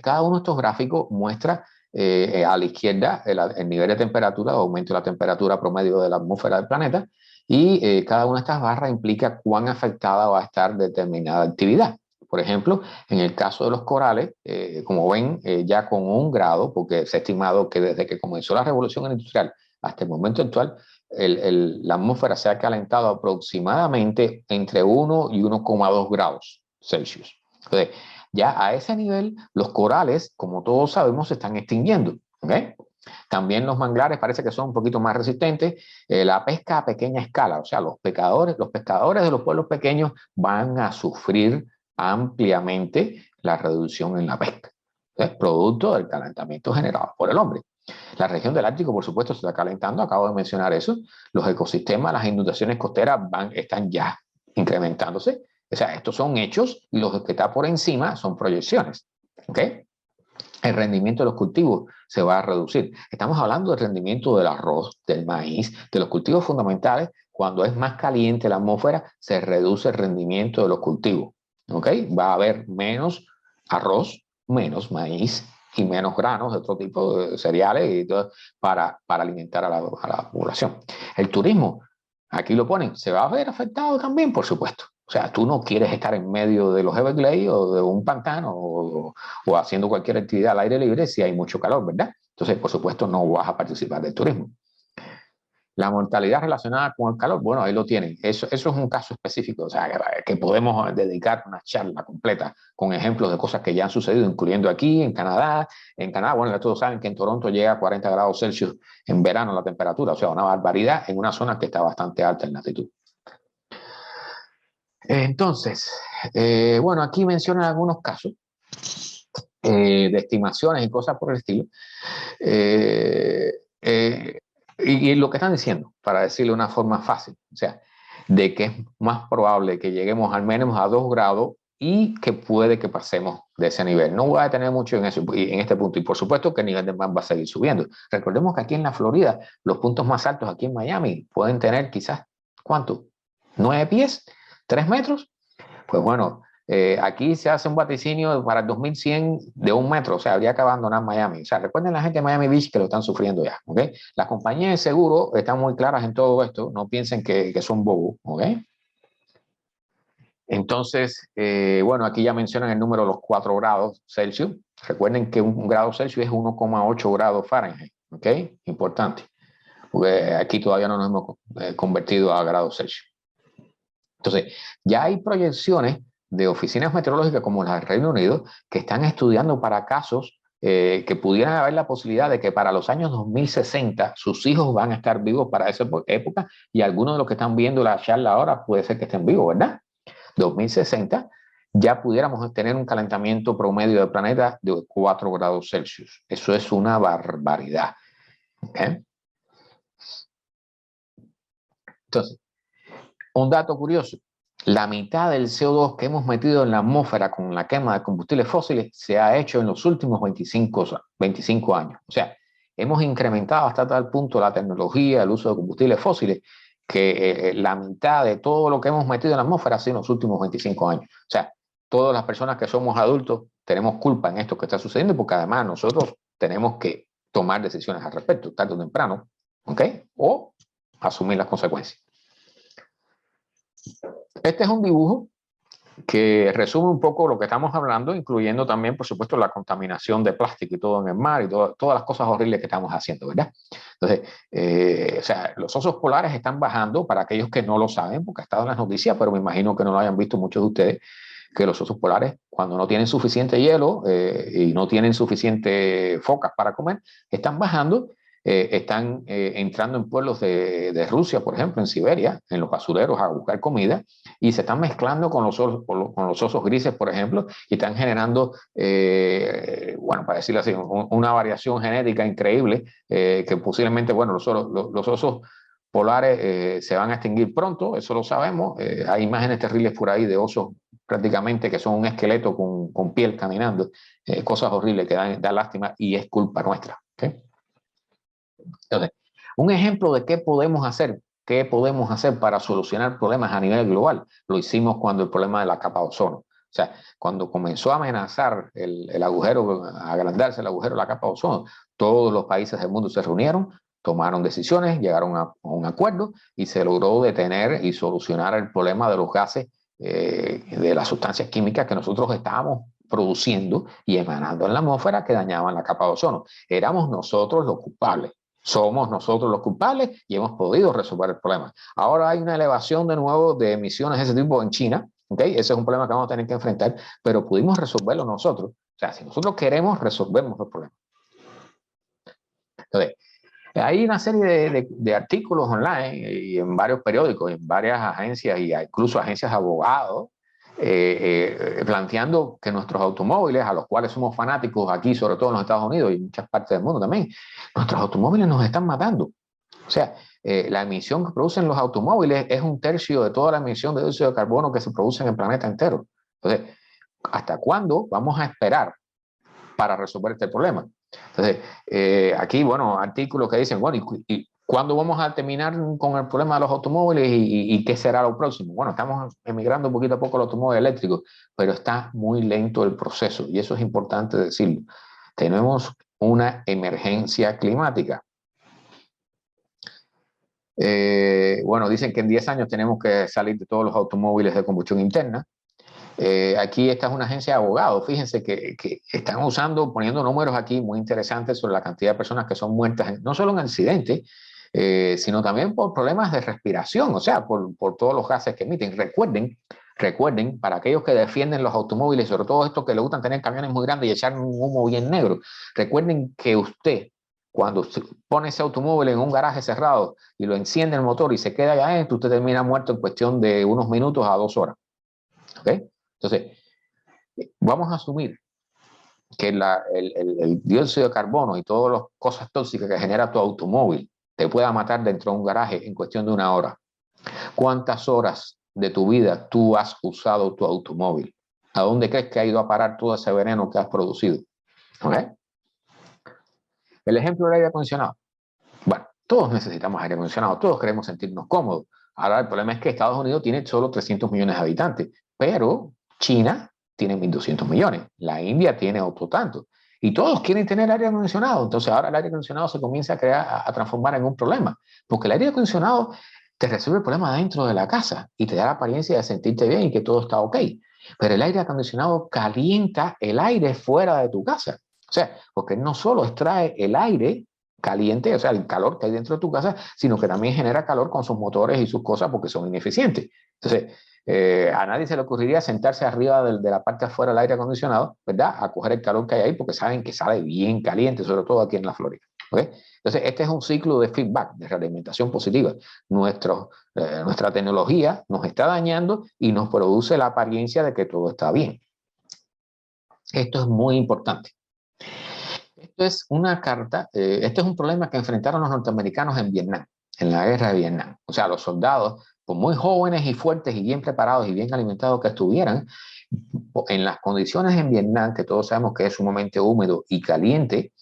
Cada uno de estos gráficos muestra a la izquierda el nivel de temperatura, aumento de la temperatura promedio de la atmósfera del planeta, y cada una de estas barras implica cuán afectada va a estar determinada actividad. Por ejemplo, en el caso de los corales, como ven, ya con 1 grado, porque se ha estimado que desde que comenzó la revolución industrial hasta el momento actual, la atmósfera se ha calentado aproximadamente entre 1 y 1,2 grados Celsius. Entonces, ya a ese nivel, los corales, como todos sabemos, se están extinguiendo. ¿Okay? También los manglares parece que son un poquito más resistentes. La pesca a pequeña escala, o sea, los pescadores de los pueblos pequeños van a sufrir ampliamente la reducción en la pesca. Es producto del calentamiento generado por el hombre. La región del Ártico, por supuesto, se está calentando, acabo de mencionar eso. Los ecosistemas, las inundaciones costeras están ya incrementándose. O sea, estos son hechos y los que están por encima son proyecciones. ¿Okay? El rendimiento de los cultivos se va a reducir. Estamos hablando del rendimiento del arroz, del maíz, de los cultivos fundamentales. Cuando es más caliente la atmósfera, se reduce el rendimiento de los cultivos. ¿Okay? Va a haber menos arroz, menos maíz y menos granos de otro tipo de cereales y todo, para alimentar a la población. El turismo, aquí lo ponen, se va a ver afectado también, por supuesto. O sea, tú no quieres estar en medio de los Everglades o de un pantano o haciendo cualquier actividad al aire libre si hay mucho calor, ¿verdad? Entonces, por supuesto, no vas a participar del turismo. La mortalidad relacionada con el calor, bueno, ahí lo tienen. Eso es un caso específico, o sea, que podemos dedicar una charla completa con ejemplos de cosas que ya han sucedido, incluyendo aquí, en Canadá. En Canadá, bueno, ya todos saben que en Toronto llega a 40 grados Celsius en verano la temperatura, o sea, una barbaridad en una zona que está bastante alta en latitud. Entonces, bueno, aquí mencionan algunos casos de estimaciones y cosas por el estilo. Eh, eh, y lo que están diciendo, para decirlo de una forma fácil, o sea, de que es más probable que lleguemos al menos a 2 grados y que puede que pasemos de ese nivel. No voy a detener mucho en, eso, en este punto. Y por supuesto que el nivel de mar va a seguir subiendo. Recordemos que aquí en la Florida, los puntos más altos aquí en Miami pueden tener quizás, ¿cuánto? ¿9 pies? ¿3 metros? Pues bueno, aquí se hace un vaticinio para el 2100 de 1 metro, o sea, habría que abandonar Miami. O sea, recuerden la gente de Miami Beach que lo están sufriendo ya, ¿ok? Las compañías de seguro están muy claras en todo esto, no piensen que son bobos, ¿ok? Entonces, bueno, aquí ya mencionan el número de los 4 grados Celsius. Recuerden que un grado Celsius es 1,8 grados Fahrenheit, ¿ok? Importante, porque aquí todavía no nos hemos convertido a grados Celsius. Entonces, ya hay proyecciones de oficinas meteorológicas como las del Reino Unido que están estudiando para casos que pudieran haber la posibilidad de que para los años 2060 sus hijos van a estar vivos para esa época y algunos de los que están viendo la charla ahora puede ser que estén vivos, ¿verdad? 2060 ya pudiéramos tener un calentamiento promedio del planeta de 4 grados Celsius. Eso es una barbaridad. ¿Okay? Entonces, un dato curioso, la mitad del CO2 que hemos metido en la atmósfera con la quema de combustibles fósiles se ha hecho en los últimos 25 años. O sea, hemos incrementado hasta tal punto la tecnología, el uso de combustibles fósiles, que la mitad de todo lo que hemos metido en la atmósfera ha sido en los últimos 25 años. O sea, todas las personas que somos adultos tenemos culpa en esto que está sucediendo, porque además nosotros tenemos que tomar decisiones al respecto, tarde o temprano, ¿ok? O asumir las consecuencias. Este es un dibujo que resume un poco lo que estamos hablando, incluyendo también, por supuesto, la contaminación de plástico y todo en el mar y todas las cosas horribles que estamos haciendo, ¿verdad? Entonces, o sea, los osos polares están bajando, para aquellos que no lo saben, porque ha estado en las noticias, pero me imagino que no lo hayan visto muchos de ustedes, que los osos polares, cuando no tienen suficiente hielo y no tienen suficiente focas para comer, están bajando. Están entrando en pueblos de Rusia, por ejemplo, en Siberia, en los basureros a buscar comida, y se están mezclando con los osos grises, por ejemplo, y están generando, bueno, para decirlo así, una variación genética increíble, que posiblemente, bueno, los osos polares se van a extinguir pronto, eso lo sabemos. Hay imágenes terribles por ahí de osos prácticamente que son un esqueleto con piel caminando, cosas horribles que dan lástima y es culpa nuestra. ¿Okay? Entonces, un ejemplo de qué podemos hacer para solucionar problemas a nivel global, lo hicimos cuando el problema de la capa de ozono. O sea, cuando comenzó a amenazar el agujero, a agrandarse el agujero de la capa de ozono, todos los países del mundo se reunieron, tomaron decisiones, llegaron a un acuerdo y se logró detener y solucionar el problema de los gases, de las sustancias químicas que nosotros estábamos produciendo y emanando en la atmósfera que dañaban la capa de ozono. Éramos nosotros los culpables. Somos nosotros los culpables y hemos podido resolver el problema. Ahora hay una elevación de nuevo de emisiones de ese tipo en China. ¿Okay? Ese es un problema que vamos a tener que enfrentar, pero pudimos resolverlo nosotros. O sea, si nosotros queremos, resolvemos el problema. Entonces, hay una serie de artículos online y en varios periódicos, en varias agencias y incluso agencias de abogados, planteando que nuestros automóviles, a los cuales somos fanáticos aquí, sobre todo en los Estados Unidos y en muchas partes del mundo también, nuestros automóviles nos están matando. O sea, la emisión que producen los automóviles es 1/3 de toda la emisión de dióxido de carbono que se produce en el planeta entero. Entonces, ¿hasta cuándo vamos a esperar para resolver este problema? Entonces, aquí, bueno, artículos que dicen, bueno, ¿y cuándo vamos a terminar con el problema de los automóviles y qué será lo próximo? Bueno, estamos emigrando poquito a poco al automóvil eléctrico, pero está muy lento el proceso y eso es importante decirlo. Tenemos una emergencia climática. Bueno, dicen que en 10 años tenemos que salir de todos los automóviles de combustión interna. Aquí esta es una agencia de abogados, fíjense que están poniendo números aquí muy interesantes sobre la cantidad de personas que son muertas, no solo en accidentes, sino también por problemas de respiración, o sea, por todos los gases que emiten. Recuerden, para aquellos que defienden los automóviles, sobre todo estos que le gustan tener camiones muy grandes y echar un humo bien negro, recuerden que usted, cuando pone ese automóvil en un garaje cerrado y lo enciende el motor y se queda allá adentro, usted termina muerto en cuestión de unos minutos a 2 horas. ¿Okay? Entonces, vamos a asumir que el dióxido de carbono y todas las cosas tóxicas que genera tu automóvil te pueda matar dentro de un garaje en cuestión de 1 hora. ¿Cuántas horas de tu vida tú has usado tu automóvil? ¿A dónde crees que ha ido a parar todo ese veneno que has producido? ¿Okay? El ejemplo del aire acondicionado. Bueno, todos necesitamos aire acondicionado, todos queremos sentirnos cómodos. Ahora el problema es que Estados Unidos tiene solo 300 millones de habitantes, pero China tiene 1.200 millones, la India tiene otro tanto. Y todos quieren tener aire acondicionado. Entonces ahora el aire acondicionado se comienza a transformar en un problema, porque el aire acondicionado te resuelve el problema dentro de la casa y te da la apariencia de sentirte bien y que todo está ok. Pero el aire acondicionado calienta el aire fuera de tu casa. O sea, porque no solo extrae el aire caliente, o sea, el calor que hay dentro de tu casa, sino que también genera calor con sus motores y sus cosas porque son ineficientes. Entonces, a nadie se le ocurriría sentarse arriba de la parte afuera del aire acondicionado, ¿verdad? A coger el calor que hay ahí porque saben que sale bien caliente, sobre todo aquí en la Florida. ¿Okay? Entonces, este es un ciclo de feedback, de realimentación positiva. Nuestra tecnología nos está dañando y nos produce la apariencia de que todo está bien. Esto es muy importante. Esto es una carta, este es un problema que enfrentaron los norteamericanos en Vietnam, en la guerra de Vietnam. O sea, los soldados, por muy jóvenes y fuertes y bien preparados y bien alimentados que estuvieran, en las condiciones en Vietnam, que todos sabemos que es sumamente húmedo y caliente,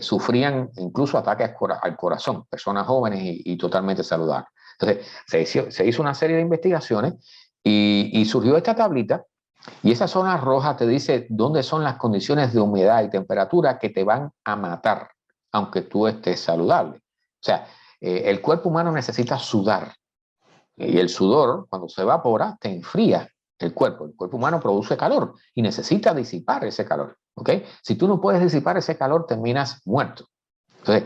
sufrían incluso ataques al corazón, personas jóvenes y totalmente saludables. Entonces, se hizo una serie de investigaciones y surgió esta tablita. Y esa zona roja te dice dónde son las condiciones de humedad y temperatura que te van a matar, aunque tú estés saludable. O sea, el cuerpo humano necesita sudar. Y el sudor, cuando se evapora, te enfría el cuerpo. El cuerpo humano produce calor y necesita disipar ese calor. ¿Okay? Si tú no puedes disipar ese calor, terminas muerto. Entonces,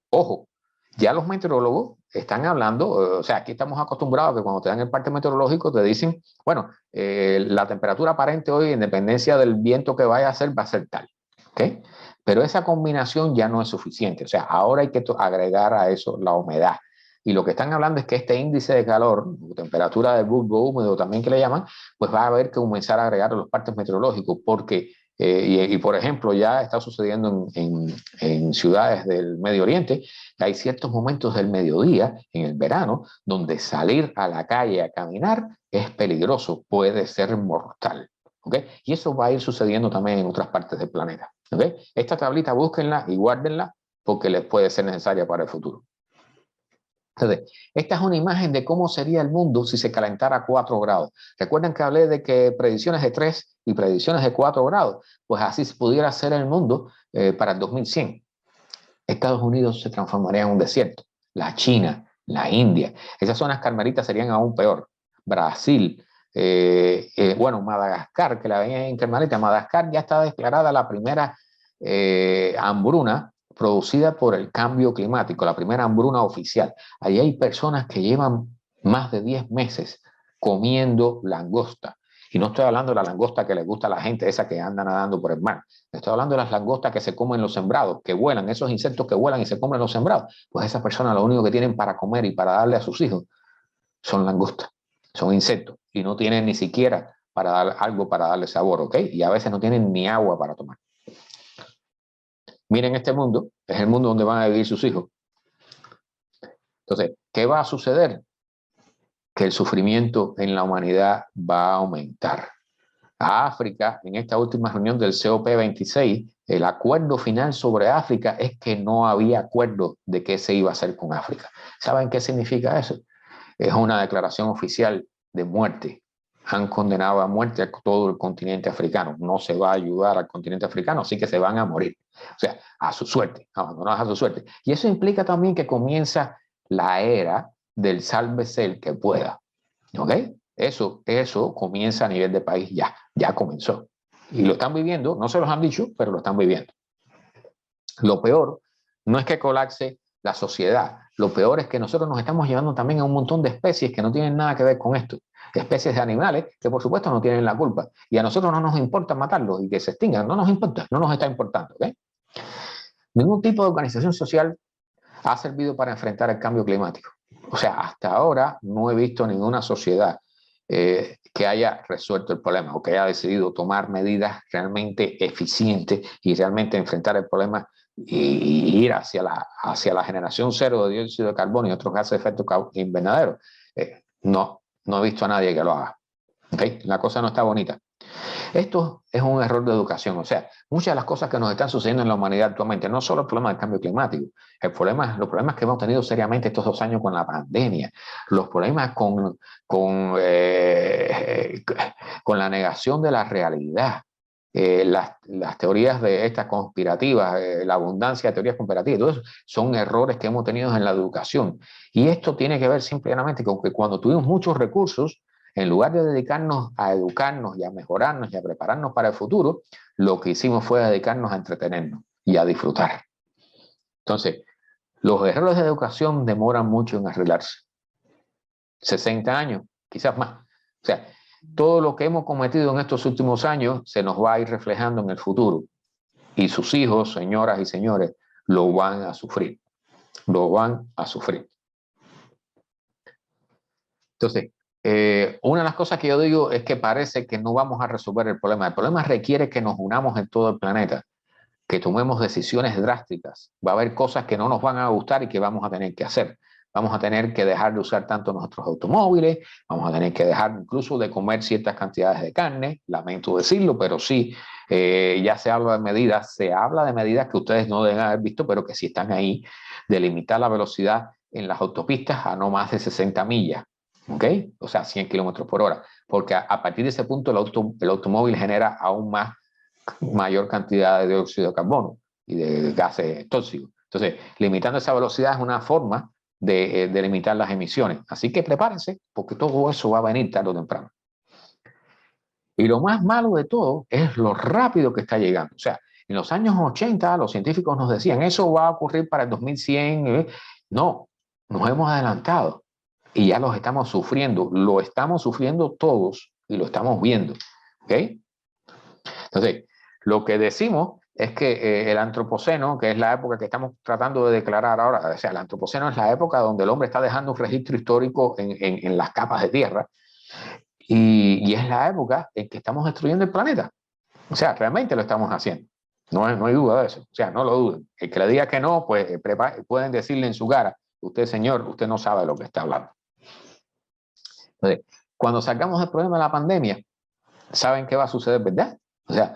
ojo, ya los meteorólogos están hablando, o sea, aquí estamos acostumbrados a que cuando te dan el parte meteorológico te dicen, bueno, la temperatura aparente hoy, en dependencia del viento que vaya a ser, va a ser tal. ¿Okay? Pero esa combinación ya no es suficiente. O sea, ahora hay que agregar a eso la humedad. Y lo que están hablando es que este índice de calor, temperatura del bulbo húmedo también que le llaman, pues va a haber que comenzar a agregar los partes meteorológicos porque por ejemplo, ya está sucediendo en ciudades del Medio Oriente, que hay ciertos momentos del mediodía, en el verano, donde salir a la calle a caminar es peligroso, puede ser mortal. ¿Okay? Y eso va a ir sucediendo también en otras partes del planeta. ¿Okay? Esta tablita búsquenla y guárdenla porque les puede ser necesaria para el futuro. Entonces, esta es una imagen de cómo sería el mundo si se calentara a 4 grados. ¿Recuerdan que hablé de que predicciones de 3 y predicciones de 4 grados? Pues así pudiera ser el mundo para el 2100. Estados Unidos se transformaría en un desierto. La China, la India, esas zonas carmelitas serían aún peor. Brasil, bueno, Madagascar, que la ven en Carmelita. Madagascar ya está declarada la primera hambruna producida por el cambio climático, la primera hambruna oficial. Allí hay personas que llevan más de 10 meses comiendo langosta. Y no estoy hablando de la langosta que les gusta a la gente, esa que anda nadando por el mar. Estoy hablando de las langostas que se comen los sembrados, que vuelan, esos insectos que vuelan y se comen los sembrados. Pues esas personas lo único que tienen para comer y para darle a sus hijos son langostas, son insectos. Y no tienen ni siquiera para dar algo para darle sabor, ¿ok? Y a veces no tienen ni agua para tomar. Miren este mundo, es el mundo donde van a vivir sus hijos. Entonces, ¿qué va a suceder? Que el sufrimiento en la humanidad va a aumentar. A África, en esta última reunión del COP26, el acuerdo final sobre África es que no había acuerdo de qué se iba a hacer con África. ¿Saben qué significa eso? Es una declaración oficial de muerte. Han condenado a muerte a todo el continente africano. No se va a ayudar al continente africano, así que se van a morir. O sea, a su suerte, abandonados a su suerte. Y eso implica también que comienza la era del sálvese el que pueda. ¿Ok? Eso comienza a nivel de país ya comenzó. Y lo están viviendo, no se los han dicho, pero lo están viviendo. Lo peor no es que colapse la sociedad. Lo peor es que nosotros nos estamos llevando también a un montón de especies que no tienen nada que ver con esto. Especies de animales que por supuesto no tienen la culpa. Y a nosotros no nos importa matarlos y que se extingan. No nos importa, no nos está importando. ¿Okay? Ningún tipo de organización social ha servido para enfrentar el cambio climático. O sea, hasta ahora no he visto ninguna sociedad que haya resuelto el problema o que haya decidido tomar medidas realmente eficientes y realmente enfrentar el problema y ir hacia la generación cero de dióxido de carbono y otros gases de efecto invernadero. No he visto a nadie que lo haga. ¿Okay? La cosa no está bonita. Esto es un error de educación, o sea, muchas de las cosas que nos están sucediendo en la humanidad actualmente, no solo el problema del cambio climático, los problemas que hemos tenido seriamente estos 2 años con la pandemia, los problemas con la negación de la realidad, las teorías de estas conspirativas, la abundancia de teorías conspirativas, todo eso son errores que hemos tenido en la educación. Y esto tiene que ver simplemente con que cuando tuvimos muchos recursos, en lugar de dedicarnos a educarnos y a mejorarnos y a prepararnos para el futuro, lo que hicimos fue dedicarnos a entretenernos y a disfrutar. Entonces, los errores de educación demoran mucho en arreglarse. 60 años, quizás más. O sea, todo lo que hemos cometido en estos últimos años se nos va a ir reflejando en el futuro. Y sus hijos, señoras y señores, lo van a sufrir. Lo van a sufrir. Entonces, una de las cosas que yo digo es que parece que no vamos a resolver el problema. El problema requiere que nos unamos en todo el planeta, que tomemos decisiones drásticas. Va a haber cosas que no nos van a gustar y que vamos a tener que hacer. Vamos a tener que dejar de usar tanto nuestros automóviles, vamos a tener que dejar incluso de comer ciertas cantidades de carne, lamento decirlo, pero sí, ya se habla de medidas que ustedes no deben haber visto, pero que sí están ahí, de limitar la velocidad en las autopistas a no más de 60 millas. ¿Ok? O sea, 100 kilómetros por hora, porque a partir de ese punto el automóvil genera aún mayor cantidad de dióxido de carbono y de gases tóxicos. Entonces, limitando esa velocidad es una forma de limitar las emisiones. Así que prepárense, porque todo eso va a venir tarde o temprano. Y lo más malo de todo es lo rápido que está llegando. O sea, en los años 80 los científicos nos decían, eso va a ocurrir para el 2100. No, nos hemos adelantado y ya los estamos sufriendo. Lo estamos sufriendo todos y lo estamos viendo. ¿Ok? Entonces, lo que decimos es que el antropoceno, que es la época que estamos tratando de declarar ahora, o sea, el antropoceno es la época donde el hombre está dejando un registro histórico en las capas de tierra y es la época en que estamos destruyendo el planeta. O sea, realmente lo estamos haciendo. No hay duda de eso. O sea, no lo duden. El que le diga que no, pues pueden decirle en su cara, usted, señor, usted no sabe de lo que está hablando. Entonces, cuando sacamos el problema de la pandemia, ¿saben qué va a suceder, verdad? O sea,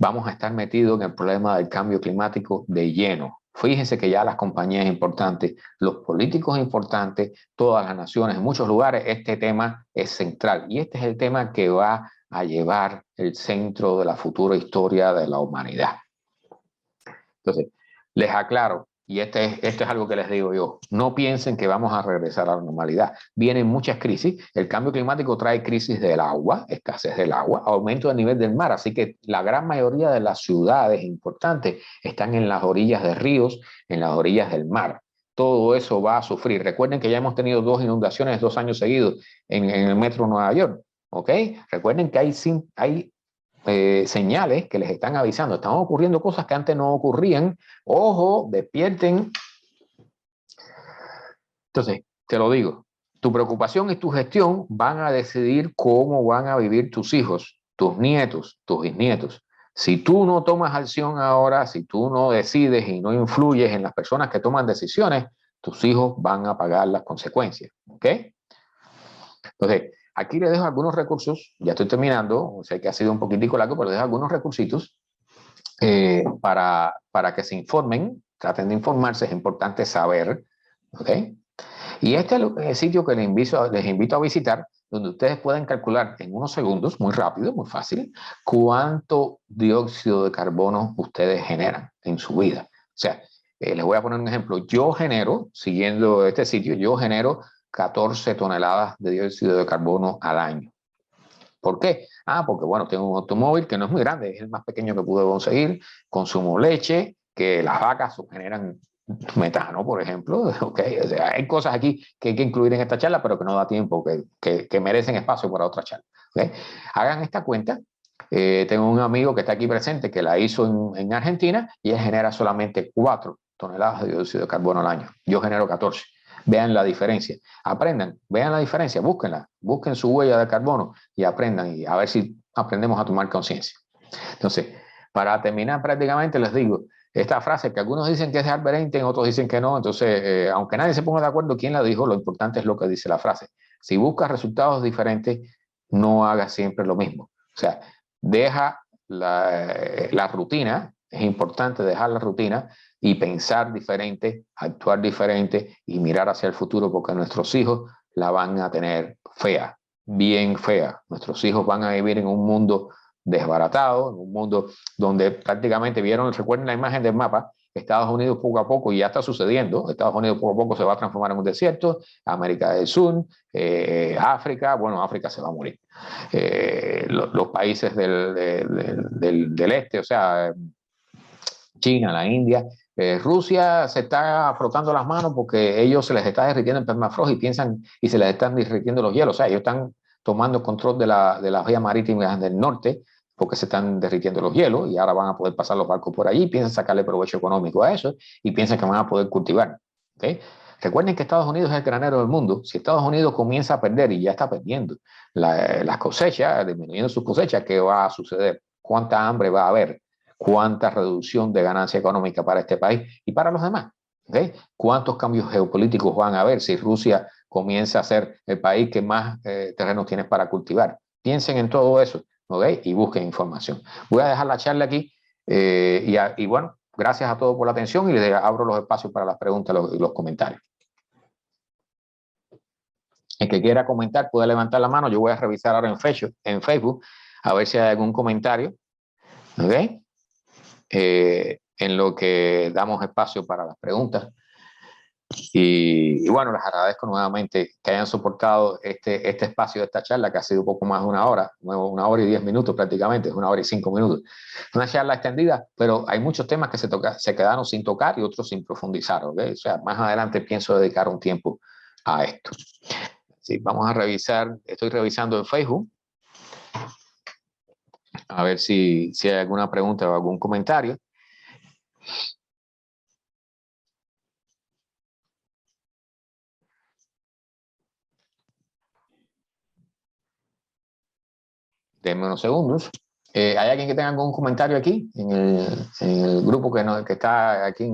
vamos a estar metidos en el problema del cambio climático de lleno. Fíjense que ya las compañías importantes, los políticos importantes, todas las naciones, en muchos lugares, este tema es central. Y este es el tema que va a llevar el centro de la futura historia de la humanidad. Entonces, les aclaro, y esto es algo que les digo yo, no piensen que vamos a regresar a la normalidad. Vienen muchas crisis, el cambio climático trae crisis del agua, escasez del agua, aumento del nivel del mar, así que la gran mayoría de las ciudades importantes están en las orillas de ríos, en las orillas del mar. Todo eso va a sufrir. Recuerden que ya hemos tenido 2 inundaciones 2 años seguidos en el metro de Nueva York. ¿Ok? Recuerden que hay señales que les están avisando. Están ocurriendo cosas que antes no ocurrían. Ojo, despierten. Entonces, te lo digo, tu preocupación y tu gestión van a decidir cómo van a vivir tus hijos, tus nietos, tus bisnietos. Si tú no tomas acción ahora, si tú no decides y no influyes en las personas que toman decisiones, tus hijos van a pagar las consecuencias. ¿Ok? Entonces, aquí les dejo algunos recursos, ya estoy terminando, sé que ha sido un poquitico largo, pero les dejo algunos recursitos para que se informen, traten de informarse, es importante saber, ¿ok? Y este es el sitio que les invito a visitar, donde ustedes pueden calcular en unos segundos, muy rápido, muy fácil, cuánto dióxido de carbono ustedes generan en su vida. O sea, les voy a poner un ejemplo. Yo genero, siguiendo este sitio, yo genero 14 toneladas de dióxido de carbono al año. ¿Por qué? Porque bueno, tengo un automóvil que no es muy grande, es el más pequeño que pude conseguir, consumo leche, que las vacas generan metano, por ejemplo. Okay. O sea, hay cosas aquí que hay que incluir en esta charla, pero que no da tiempo, que merecen espacio para otra charla. Okay. Hagan esta cuenta. Tengo un amigo que está aquí presente que la hizo en Argentina y él genera solamente 4 toneladas de dióxido de carbono al año. Yo genero 14. Vean la diferencia. Aprendan, vean la diferencia, búsquenla, busquen su huella de carbono y aprendan y a ver si aprendemos a tomar conciencia. Entonces, para terminar prácticamente les digo, esta frase que algunos dicen que es de Albert Einstein, otros dicen que no, entonces, aunque nadie se ponga de acuerdo quién la dijo, lo importante es lo que dice la frase. Si buscas resultados diferentes, no hagas siempre lo mismo. O sea, deja la rutina, es importante dejar la rutina y pensar diferente, actuar diferente y mirar hacia el futuro porque nuestros hijos la van a tener fea, bien fea. Nuestros hijos van a vivir en un mundo desbaratado, en un mundo donde prácticamente recuerden la imagen del mapa, Estados Unidos poco a poco, y ya está sucediendo, Estados Unidos poco a poco se va a transformar en un desierto, América del Sur, África, bueno, África se va a morir. Los países del este, o sea, China, la India, Rusia se está frotando las manos porque ellos se les está derritiendo el permafrost y piensan y se les están derritiendo los hielos. O sea, ellos están tomando control de las vías marítimas del norte porque se están derritiendo los hielos y ahora van a poder pasar los barcos por allí, piensan sacarle provecho económico a eso y piensan que van a poder cultivar. ¿Okay? Recuerden que Estados Unidos es el granero del mundo. Si Estados Unidos comienza a perder y ya está perdiendo las cosechas, disminuyendo sus cosechas, ¿qué va a suceder? ¿Cuánta hambre va a haber? ¿Cuánta reducción de ganancia económica para este país y para los demás? ¿Okay? ¿Cuántos cambios geopolíticos van a haber si Rusia comienza a ser el país que más terrenos tiene para cultivar? Piensen en todo eso, ¿okay? Y busquen información. Voy a dejar la charla aquí y bueno, gracias a todos por la atención y les abro los espacios para las preguntas y los comentarios. El que quiera comentar puede levantar la mano. Yo voy a revisar ahora en Facebook a ver si hay algún comentario. ¿Ok? En lo que damos espacio para las preguntas. Y bueno, les agradezco nuevamente que hayan soportado este espacio de esta charla, que ha sido poco más de 1 hora y 10 minutos prácticamente, 1 hora y 5 minutos. Una charla extendida, pero hay muchos temas que se quedaron sin tocar y otros sin profundizar. ¿Okay? O sea, más adelante pienso dedicar un tiempo a esto. Sí, vamos a revisar, estoy revisando en Facebook, a ver si hay alguna pregunta o algún comentario. Denme unos segundos. ¿Hay alguien que tenga algún comentario aquí en el grupo que está aquí?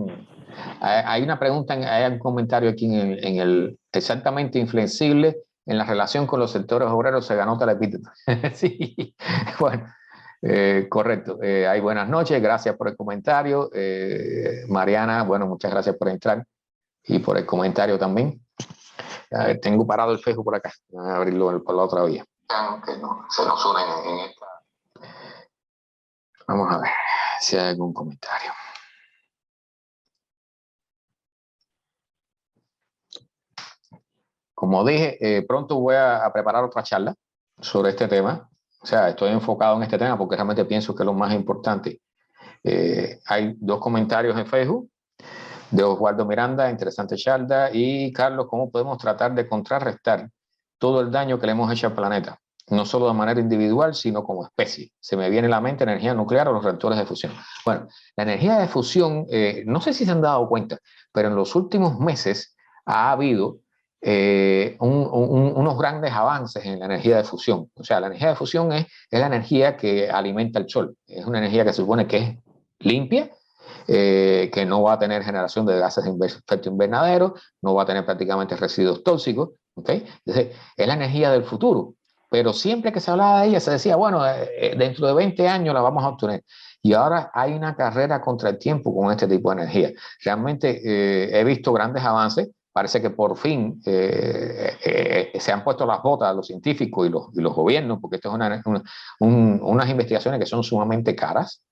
Hay una pregunta, hay un comentario aquí en el exactamente inflexible en la relación con los sectores obreros se ganó tal epíteto. Sí, bueno, correcto. Hay buenas noches, gracias por el comentario. Mariana, bueno, muchas gracias por entrar y por el comentario también. Tengo parado el Facebook por acá, voy a abrirlo por la otra vía. Que no, se nos unen en esta. Vamos a ver si hay algún comentario. Como dije, pronto voy a preparar otra charla sobre este tema. O sea, estoy enfocado en este tema porque realmente pienso que es lo más importante. Hay 2 comentarios en Facebook de Osvaldo Miranda, interesante charla, y Carlos, ¿cómo podemos tratar de contrarrestar todo el daño que le hemos hecho al planeta? No solo de manera individual, sino como especie. Se me viene a la mente energía nuclear o los reactores de fusión. Bueno, la energía de fusión, no sé si se han dado cuenta, pero en los últimos meses ha habido unos grandes avances en la energía de fusión. O sea, la energía de fusión es la energía que alimenta el sol. Es una energía que se supone que es limpia, que no va a tener generación de gases de efecto invernadero, no va a tener prácticamente residuos tóxicos. ¿Okay? Entonces, es la energía del futuro. Pero siempre que se hablaba de ella se decía, bueno, dentro de 20 años la vamos a obtener. Y ahora hay una carrera contra el tiempo con este tipo de energía. Realmente he visto grandes avances. Parece que por fin se han puesto las botas los científicos y los gobiernos, porque esto es unas investigaciones que son sumamente caras.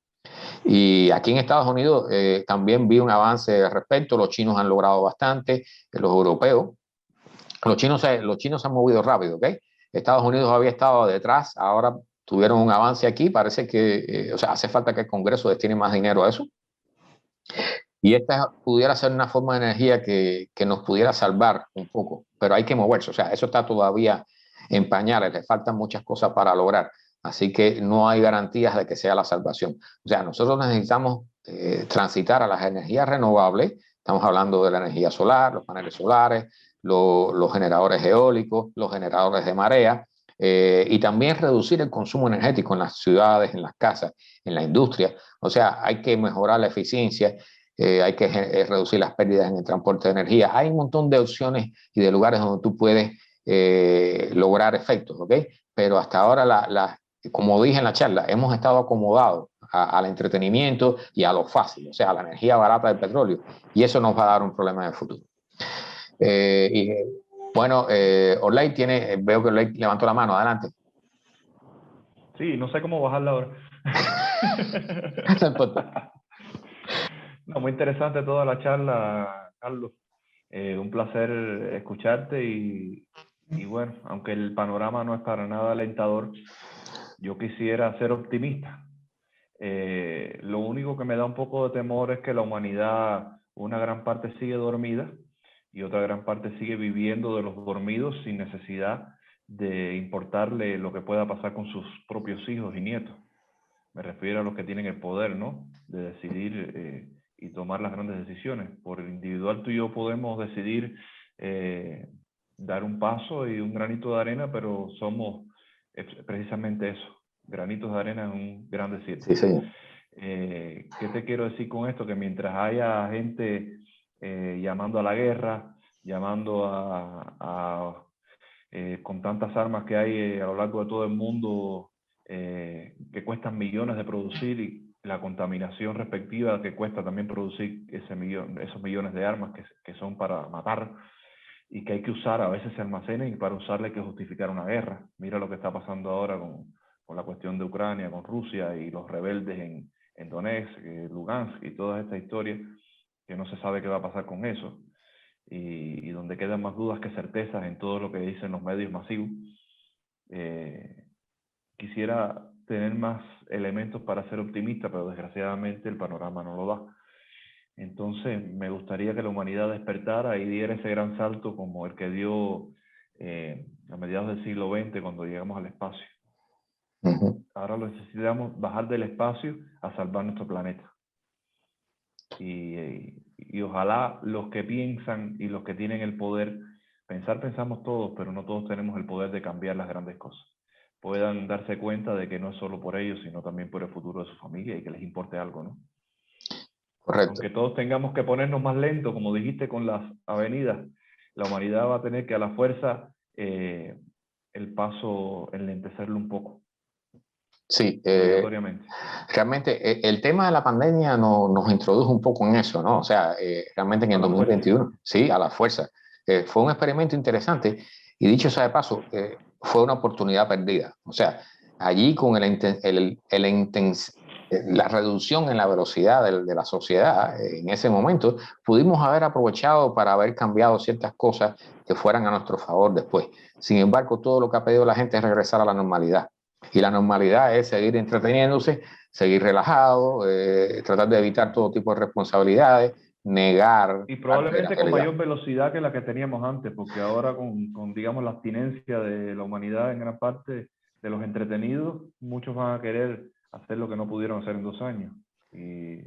Y aquí en Estados Unidos también vi un avance al respecto. Los chinos han logrado bastante, los europeos. Los chinos se han movido rápido, ¿ok? Estados Unidos había estado detrás, ahora tuvieron un avance aquí. Parece que, o sea, hace falta que el Congreso destine más dinero a eso. Y esta pudiera ser una forma de energía que nos pudiera salvar un poco, pero hay que moverse. O sea, eso está todavía en pañales, le faltan muchas cosas para lograr. Así que no hay garantías de que sea la salvación. O sea, nosotros necesitamos transitar a las energías renovables. Estamos hablando de la energía solar, los paneles solares, los generadores eólicos, los generadores de marea, y también reducir el consumo energético en las ciudades, en las casas, en la industria. O sea, hay que mejorar la eficiencia, hay que reducir las pérdidas en el transporte de energía. Hay un montón de opciones y de lugares donde tú puedes lograr efectos, ¿ok? Pero hasta ahora, como dije en la charla, hemos estado acomodados al entretenimiento y a lo fácil, o sea, a la energía barata del petróleo, y eso nos va a dar un problema en el futuro. Y bueno, Orley tiene, veo que Orley levantó la mano, adelante. Sí, no sé cómo bajarla ahora. No, muy interesante toda la charla, Carlos. Un placer escucharte y bueno, aunque el panorama no es para nada alentador, yo quisiera ser optimista. Lo único que me da un poco de temor es que la humanidad, una gran parte sigue dormida y otra gran parte sigue viviendo de los dormidos sin necesidad de importarle lo que pueda pasar con sus propios hijos y nietos. Me refiero a los que tienen el poder, ¿no? De decidir y tomar las grandes decisiones. Por el individual, tú y yo podemos decidir dar un paso y un granito de arena, pero somos precisamente eso, granitos de arena en un gran desierto. Sí, señor. ¿Qué te quiero decir con esto? Que mientras haya gente llamando a la guerra, llamando con tantas armas que hay a lo largo de todo el mundo, que cuestan millones de producir, y la contaminación respectiva que cuesta también producir esos millones de armas que son para matar y que hay que usar, a veces se almacenan, y para usarle hay que justificar una guerra. Mira lo que está pasando ahora con la cuestión de Ucrania, con Rusia y los rebeldes en Donetsk, Lugansk y toda esta historia, que no se sabe qué va a pasar con eso. Y donde quedan más dudas que certezas en todo lo que dicen los medios masivos. Quisiera tener más elementos para ser optimista, pero desgraciadamente el panorama no lo da. Entonces me gustaría que la humanidad despertara y diera ese gran salto como el que dio a mediados del siglo XX cuando llegamos al espacio. Ahora necesitamos bajar del espacio a salvar nuestro planeta. Y ojalá los que piensan y los que tienen el poder, pensamos todos, pero no todos tenemos el poder de cambiar las grandes cosas, puedan darse cuenta de que no es solo por ellos, sino también por el futuro de su familia, y que les importe algo, ¿no? Correcto. Aunque todos tengamos que ponernos más lentos, como dijiste con las avenidas, la humanidad va a tener que a la fuerza el paso enlentecerlo un poco. Sí, obligatoriamente. Realmente el tema de la pandemia nos introdujo un poco en eso, ¿no? O sea, realmente en el 2021, sí, a la fuerza. Fue un experimento interesante, y dicho sea de paso, fue una oportunidad perdida. O sea, allí con la reducción en la velocidad de la sociedad, en ese momento, pudimos haber aprovechado para haber cambiado ciertas cosas que fueran a nuestro favor después. Sin embargo, todo lo que ha pedido la gente es regresar a la normalidad. Y la normalidad es seguir entreteniéndose, seguir relajado, tratar de evitar todo tipo de responsabilidades, negar. Y probablemente con mayor velocidad que la que teníamos antes, porque ahora con digamos, la abstinencia de la humanidad en gran parte de los entretenidos, muchos van a querer hacer lo que no pudieron hacer en 2 años. Y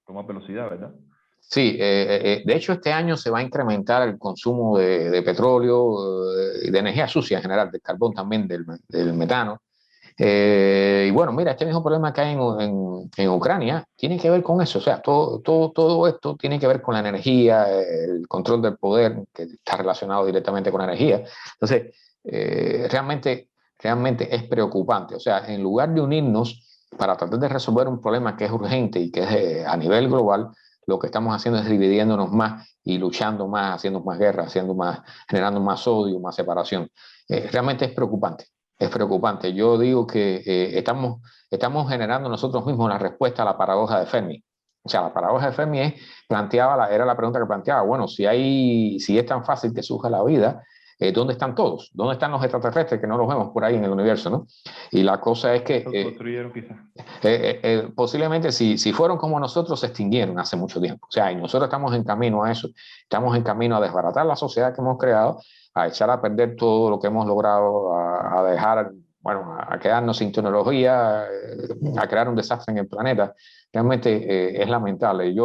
con más velocidad, ¿verdad? Sí, de hecho este año se va a incrementar el consumo de petróleo, de energía sucia en general, del carbón también, del metano. Y bueno, mira, este mismo problema que hay en Ucrania tiene que ver con eso. O sea, todo esto tiene que ver con la energía, el control del poder, que está relacionado directamente con la energía. Entonces, realmente es preocupante. O sea, en lugar de unirnos para tratar de resolver un problema que es urgente y que es a nivel global, lo que estamos haciendo es dividiéndonos más y luchando más, haciendo más guerra, generando más odio, más separación. Realmente es preocupante. Es preocupante. Yo digo que estamos generando nosotros mismos la respuesta a la paradoja de Fermi. O sea, la paradoja de Fermi era la pregunta que planteaba, bueno, si es tan fácil que surja la vida, ¿dónde están todos? ¿Dónde están los extraterrestres que no los vemos por ahí en el universo, ¿no? Y la cosa es que construyeron quizás. posiblemente si fueron como nosotros, se extinguieron hace mucho tiempo. O sea, y nosotros estamos en camino a eso, estamos en camino a desbaratar la sociedad que hemos creado, a echar a perder todo lo que hemos logrado, a dejar, bueno, a quedarnos sin tecnología, a crear un desastre en el planeta. Realmente es lamentable.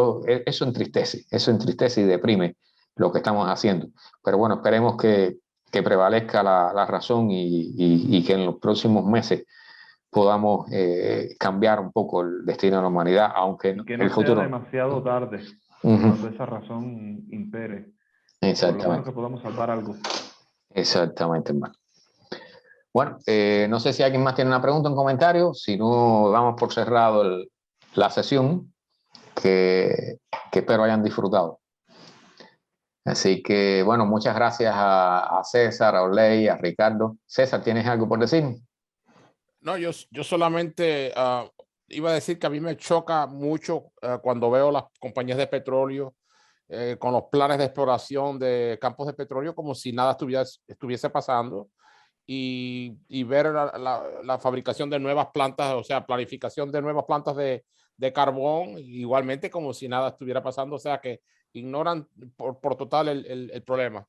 Eso entristece y deprime lo que estamos haciendo. Pero bueno, esperemos que prevalezca la razón y que en los próximos meses podamos cambiar un poco el destino de la humanidad, aunque y que no el sea futuro... demasiado tarde cuando esa razón impere. Por lo menos que podamos salvar algo. Exactamente, hermano. Bueno, no sé si alguien más tiene una pregunta, un comentario. Si no, damos por cerrado la sesión, que espero hayan disfrutado. Así que, bueno, muchas gracias a César, a Oley, a Ricardo. César, ¿tienes algo por decir? No, yo solamente iba a decir que a mí me choca mucho cuando veo las compañías de petróleo con los planes de exploración de campos de petróleo como si nada estuviese pasando y ver la fabricación de nuevas plantas, o sea, planificación de nuevas plantas de carbón, igualmente como si nada estuviera pasando, o sea, que ignoran por total el problema.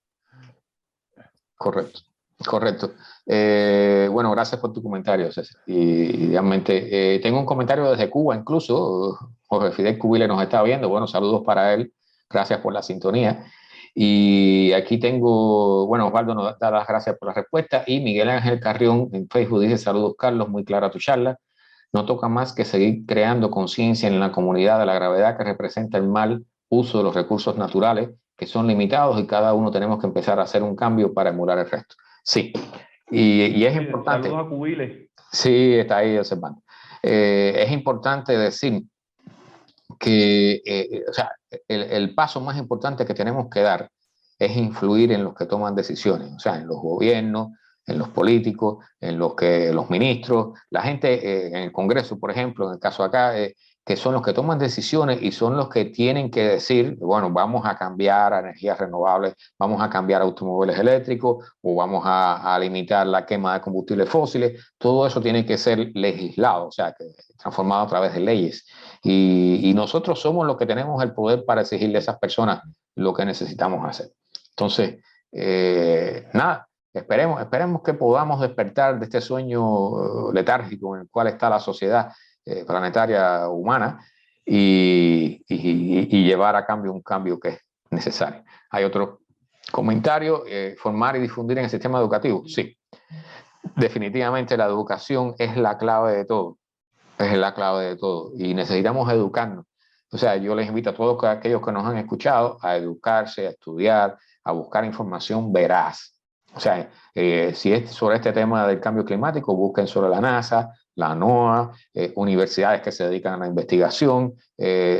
Correcto. Correcto. Bueno, gracias por tu comentario, César. Y realmente tengo un comentario desde Cuba, incluso Jorge Fidel Cubile nos está viendo. Bueno, saludos para él. Gracias por la sintonía. Y aquí tengo, bueno, Osvaldo nos da las gracias por la respuesta. Y Miguel Ángel Carrión en Facebook dice: saludos, Carlos, muy clara tu charla. No toca más que seguir creando conciencia en la comunidad de la gravedad que representa el mal uso de los recursos naturales, que son limitados, y cada uno tenemos que empezar a hacer un cambio para emular el resto. Sí, y es importante. Saludos a Cubile. Sí, está ahí observando. Es importante decir que o sea, el paso más importante que tenemos que dar es influir en los que toman decisiones, o sea, en los gobiernos, en los políticos, en los ministros, la gente en el Congreso, por ejemplo, en el caso acá, que son los que toman decisiones y son los que tienen que decir, bueno, vamos a cambiar a energías renovables, vamos a cambiar a automóviles eléctricos o vamos a limitar la quema de combustibles fósiles. Todo eso tiene que ser legislado, o sea, transformado a través de leyes. Y nosotros somos los que tenemos el poder para exigirle a esas personas lo que necesitamos hacer. Entonces, nada, esperemos que podamos despertar de este sueño letárgico en el cual está la sociedad planetaria humana y llevar a cambio un cambio que es necesario. Hay otro comentario: formar y difundir en el sistema educativo. Sí, definitivamente la educación es la clave de todo. Es la clave de todo y necesitamos educarnos. O sea, yo les invito a todos aquellos que nos han escuchado a educarse, a estudiar, a buscar información veraz. O sea, si es sobre este tema del cambio climático, busquen sobre la NASA, la NOAA, universidades que se dedican a la investigación,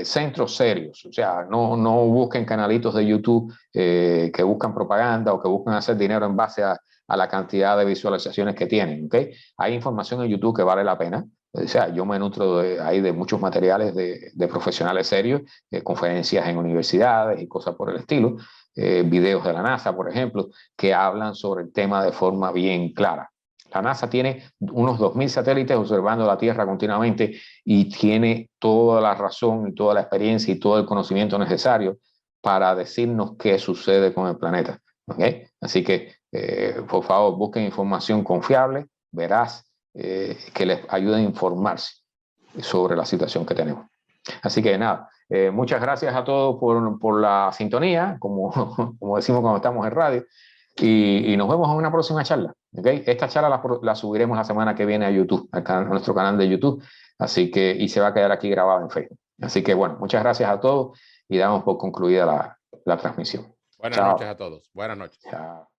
centros serios. O sea, no busquen canalitos de YouTube que buscan propaganda o que buscan hacer dinero en base a la cantidad de visualizaciones que tienen. ¿Okay? Hay información en YouTube que vale la pena. O sea, yo me nutro ahí de muchos materiales de profesionales serios, conferencias en universidades y cosas por el estilo, videos de la NASA, por ejemplo, que hablan sobre el tema de forma bien clara. La NASA tiene unos 2.000 satélites observando la Tierra continuamente y tiene toda la razón y toda la experiencia y todo el conocimiento necesario para decirnos qué sucede con el planeta. ¿Okay? Así que, por favor, busquen información confiable, veraz, que les ayude a informarse sobre la situación que tenemos. Así que nada, muchas gracias a todos por la sintonía, como decimos cuando estamos en radio, y nos vemos en una próxima charla. ¿Okay? Esta charla la subiremos la semana que viene a YouTube, a nuestro canal de YouTube, así que, y se va a quedar aquí grabado en Facebook. Así que bueno, muchas gracias a todos y damos por concluida la transmisión. Buenas noches a todos. Buenas noches. Chao.